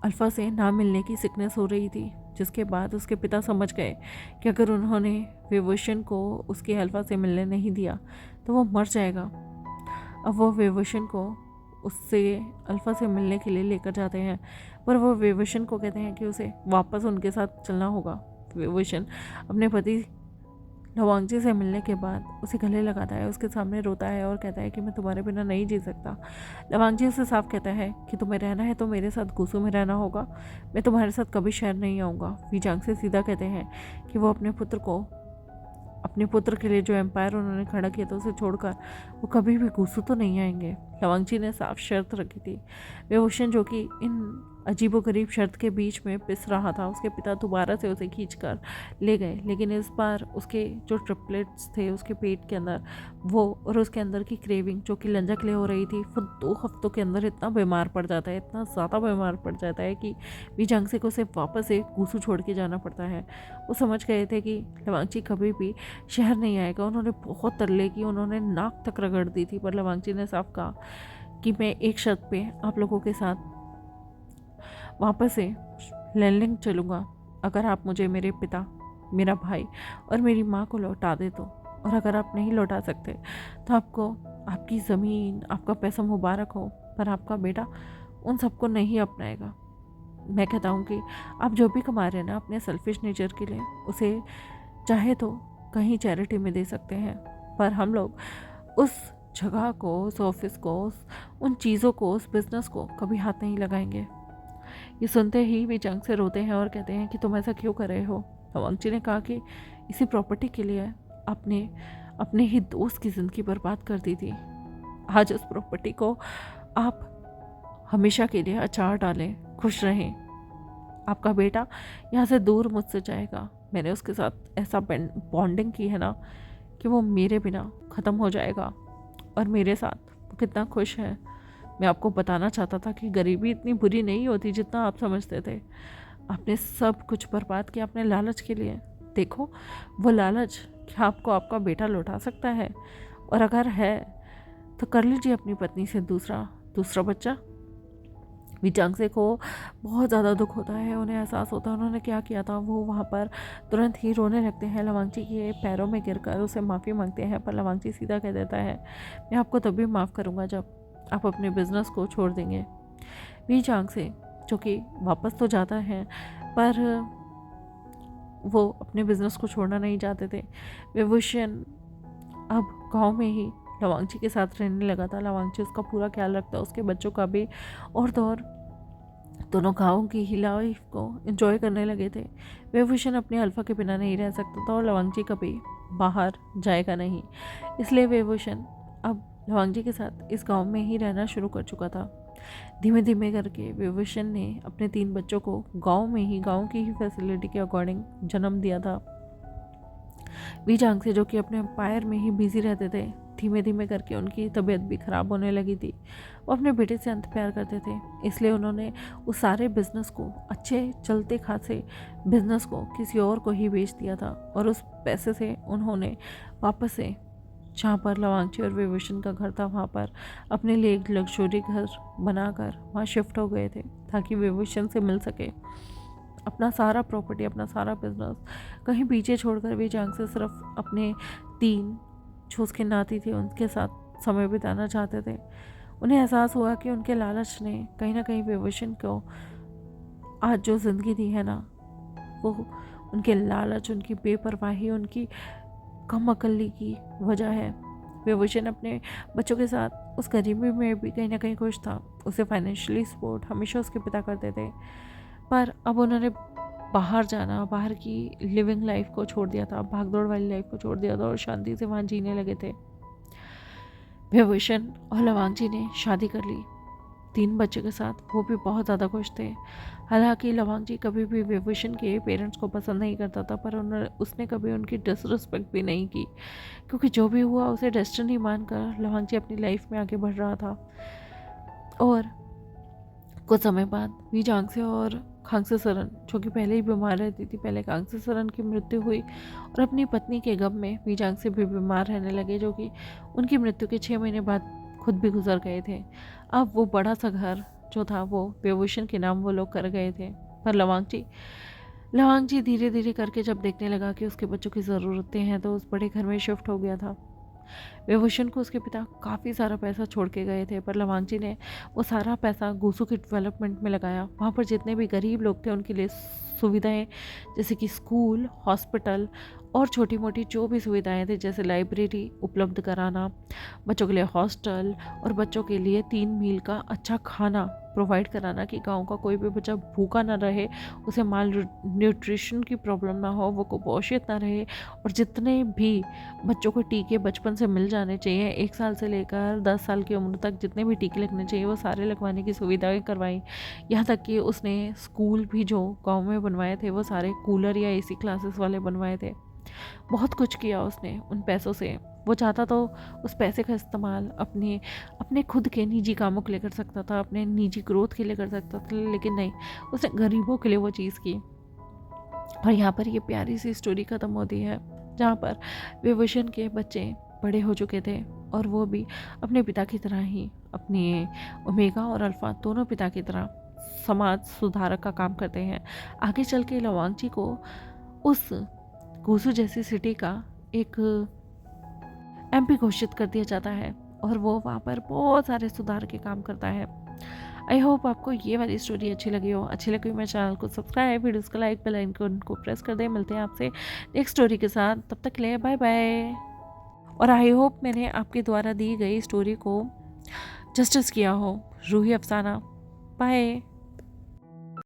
अल्फ़ा से ना मिलने की सिकनेस हो रही थी। जिसके बाद उसके पिता समझ गए कि अगर उन्होंने विभूषण को उसके अल्फ़ा से मिलने नहीं दिया तो वो मर जाएगा। अब वो विभूषण को उससे अल्फ़ा से मिलने के लिए लेकर जाते हैं, पर वो विभूषण को कहते हैं कि उसे वापस उनके साथ चलना होगा। विभूषण अपने पति लवांगजी से मिलने के बाद उसे गले लगाता है, उसके सामने रोता है और कहता है कि मैं तुम्हारे बिना नहीं जी सकता। लवांगजी उसे साफ कहता है कि तुम्हें रहना है तो मेरे साथ गुसू में रहना होगा, मैं तुम्हारे साथ कभी शहर नहीं आऊँगा। वीजांग से सीधा कहते हैं कि वो अपने पुत्र के लिए जो एम्पायर उन्होंने खड़ा किया था उसे छोड़कर वो कभी भी गुस्सू तो नहीं आएंगे। लवांगजी ने साफ शर्त रखी थी। विभूषण जो कि इन अजीबोगरीब शर्त के बीच में पिस रहा था, उसके पिता दोबारा से उसे खींचकर ले गए, लेकिन इस बार उसके जो ट्रिपलेट्स थे उसके पेट के अंदर वो और उसके अंदर की क्रेविंग जो कि लंजक ले हो रही थी, वो 2 हफ्तों के अंदर इतना बीमार पड़ जाता है, इतना ज़्यादा बीमार पड़ जाता है कि वीजांग से को उसे वापस से गुसू छोड़ के जाना पड़ता है। वो समझ गए थे कि लवांगजी कभी भी शहर नहीं आएगा। उन्होंने बहुत तरले की, उन्होंने नाक तक रगड़ दी थी, पर लवांगजी ने साफ कहा कि मैं एक शर्त पे आप लोगों के साथ वापस से लैंडिंग चलूँगा, अगर आप मुझे मेरे पिता, मेरा भाई और मेरी माँ को लौटा दे तो, और अगर आप नहीं लौटा सकते तो आपको आपकी ज़मीन, आपका पैसा मुबारक हो, पर आपका बेटा उन सबको नहीं अपनाएगा। मैं कहता हूँ कि आप जो भी कमा रहे हैं ना अपने सेल्फिश नेचर के लिए, उसे चाहे तो कहीं चैरिटी में दे सकते हैं, पर हम लोग उस जगह को, उस ऑफिस को, उन चीज़ों को, उस बिज़नेस को कभी हाथ नहीं लगाएंगे। ये सुनते ही वे जंग से रोते हैं और कहते हैं कि तुम ऐसा क्यों कर रहे हो। लवांगजी ने कहा कि इसी प्रॉपर्टी के लिए आपने अपने ही दोस्त की ज़िंदगी बर्बाद कर दी थी। आज उस प्रॉपर्टी को आप हमेशा के लिए अचार डालें, खुश रहें। आपका बेटा यहाँ से दूर मुझसे जाएगा। मैंने उसके साथ ऐसा बॉन्डिंग की है ना कि वो मेरे बिना ख़त्म हो जाएगा, और मेरे साथ वो कितना खुश है। मैं आपको बताना चाहता था कि गरीबी इतनी बुरी नहीं होती जितना आप समझते थे। आपने सब कुछ बर्बाद किया अपने लालच के लिए। देखो वो लालच क्या आपको आपका बेटा लौटा सकता है, और अगर है तो कर लीजिए अपनी पत्नी से दूसरा बच्चा। वीजांग को बहुत ज़्यादा दुख होता है, उन्हें एहसास होता है उन्होंने क्या किया था। वो वहाँ पर तुरंत ही रोने लगते हैं, लवांगजी के पैरों में गिरकर उसे माफ़ी मांगते हैं, पर लवांगजी सीधा कह देता है मैं आपको तभी माफ़ करूँगा जब आप अपने बिज़नेस को छोड़ देंगे। वीजांग से जो कि वापस तो जाता है, पर वो अपने बिज़नेस को छोड़ना नहीं चाहते थे। विभूषण अब गांव में ही लवांगजी के साथ रहने लगा था। लवांगजी उसका पूरा ख्याल रखता, उसके बच्चों का भी, और तो और दोनों गाँव की ही लाइफ को एंजॉय करने लगे थे। विभूषण अपने अल्फा के बिना नहीं रह सकता था और लवांगजी कभी बाहर जाएगा नहीं, इसलिए विभूषण अब लवांगजी के साथ इस गांव में ही रहना शुरू कर चुका था। धीमे धीमे करके विभूषण ने अपने 3 बच्चों को गांव में ही, गांव की ही फैसिलिटी के अकॉर्डिंग जन्म दिया था। वीजांग से जो कि अपने एम्पायर में ही बिजी रहते थे, धीमे धीमे करके उनकी तबीयत भी ख़राब होने लगी थी। वो अपने बेटे से अंत प्यार करते थे, इसलिए उन्होंने उस सारे बिज़नेस को, अच्छे चलते खासे बिज़नेस को किसी और को ही बेच दिया था, और उस पैसे से उन्होंने वापस से जहाँ पर लवांगजी और विभूषण का घर था वहाँ पर अपने लिए एक लग्जरी घर बनाकर वहाँ शिफ्ट हो गए थे, ताकि विभूषण से मिल सके। अपना सारा प्रॉपर्टी, अपना सारा बिजनेस कहीं पीछे छोड़कर वीजांग से सिर्फ अपने 3 जो उसके नाती थे उनके साथ समय बिताना चाहते थे। उन्हें एहसास हुआ कि उनके लालच ने कहीं ना कहीं विभूषण को आज जो ज़िंदगी दी है ना, वो उनके लालच, उनकी बेपरवाही, उनकी कम अकली की वजह है। विभूषण अपने बच्चों के साथ उस गरीबी में भी कहीं ना कहीं खुश था। उसे फाइनेंशियली सपोर्ट हमेशा उसके पिता करते थे, पर अब उन्होंने बाहर जाना, बाहर की लिविंग लाइफ को छोड़ दिया था, भागदौड़ वाली लाइफ को छोड़ दिया था और शांति से वहाँ जीने लगे थे। विभूषण और लवांगजी ने शादी कर ली। 3 बच्चे के साथ, वो भी बहुत ज़्यादा खुश थे। हालांकि लवांग जी कभी भी विभूषण के पेरेंट्स को पसंद नहीं करता था, पर उसने कभी उनकी डिसरिस्पेक्ट भी नहीं की, क्योंकि जो भी हुआ उसे डेस्टिनी मानकर लवांग जी अपनी लाइफ में आगे बढ़ रहा था। और कुछ समय बाद वीजांग और खांगसे सरन, जो कि पहले ही बीमार रहती थी, पहले खांगसे सरन की मृत्यु हुई और अपनी पत्नी के गम में वीजांग से भी बीमार रहने लगे, जो कि उनकी मृत्यु के 6 महीने बाद खुद भी गुजर गए थे। अब वो बड़ा सा घर जो था वो विभूषण के नाम वो लोग कर गए थे। पर लवांग जी धीरे धीरे करके जब देखने लगा कि उसके बच्चों की ज़रूरतें हैं, तो उस बड़े घर में शिफ्ट हो गया था। विभूषण को उसके पिता काफ़ी सारा पैसा छोड़ के गए थे, पर लवांग जी ने वो सारा पैसा गूसू के डेवलपमेंट में लगाया। वहाँ पर जितने भी गरीब लोग थे उनके लिए सुविधाएं, जैसे कि स्कूल, हॉस्पिटल और छोटी मोटी जो भी सुविधाएं थी, जैसे लाइब्रेरी उपलब्ध कराना, बच्चों के लिए हॉस्टल और बच्चों के लिए 3 मील का अच्छा खाना प्रोवाइड कराना, कि गांव का कोई भी बच्चा भूखा ना रहे, उसे माल न्यूट्रिशन की प्रॉब्लम ना हो, वो कुपोषित ना रहे। और जितने भी बच्चों को टीके बचपन से मिल जाने चाहिए, 1 साल से लेकर 10 साल की उम्र तक जितने भी टीके लगने चाहिए वो सारे लगवाने की सुविधाएं करवाई। यहाँ तक कि उसने स्कूल भी जो गांव में बनवाए थे वो सारे कूलर या एसी क्लासेस वाले बनवाए थे। बहुत कुछ किया उसने उन पैसों से। वो चाहता तो उस पैसे का इस्तेमाल अपने अपने खुद के निजी कामों के लिए कर सकता था, अपने निजी ग्रोथ के लिए कर सकता था, लेकिन नहीं, उसने गरीबों के लिए वो चीज़ की। और यहाँ पर ये प्यारी सी स्टोरी ख़त्म होती है, जहाँ पर विभूषण के बच्चे बड़े हो चुके थे और वो भी अपने पिता की तरह ही, अपने ओमेगा और अल्फा दोनों पिता की तरह समाज सुधारक का काम करते हैं। आगे चल के लवांग जी को उस गुसू जैसी सिटी का एक एमपी घोषित कर दिया जाता है और वो वहाँ पर बहुत सारे सुधार के काम करता है। आई होप आपको ये वाली स्टोरी अच्छी लगी हो। अच्छी लगी मेरे चैनल को सब्सक्राइब, वीडियोस को लाइक, बेल आइकन को प्रेस कर दें। मिलते हैं आपसे नेक्स्ट स्टोरी के साथ, तब तक के लिए बाय बाय। और आई होप मैंने आपके द्वारा दी गई स्टोरी को जस्टिस किया हो। रूही अफसाना, बाय।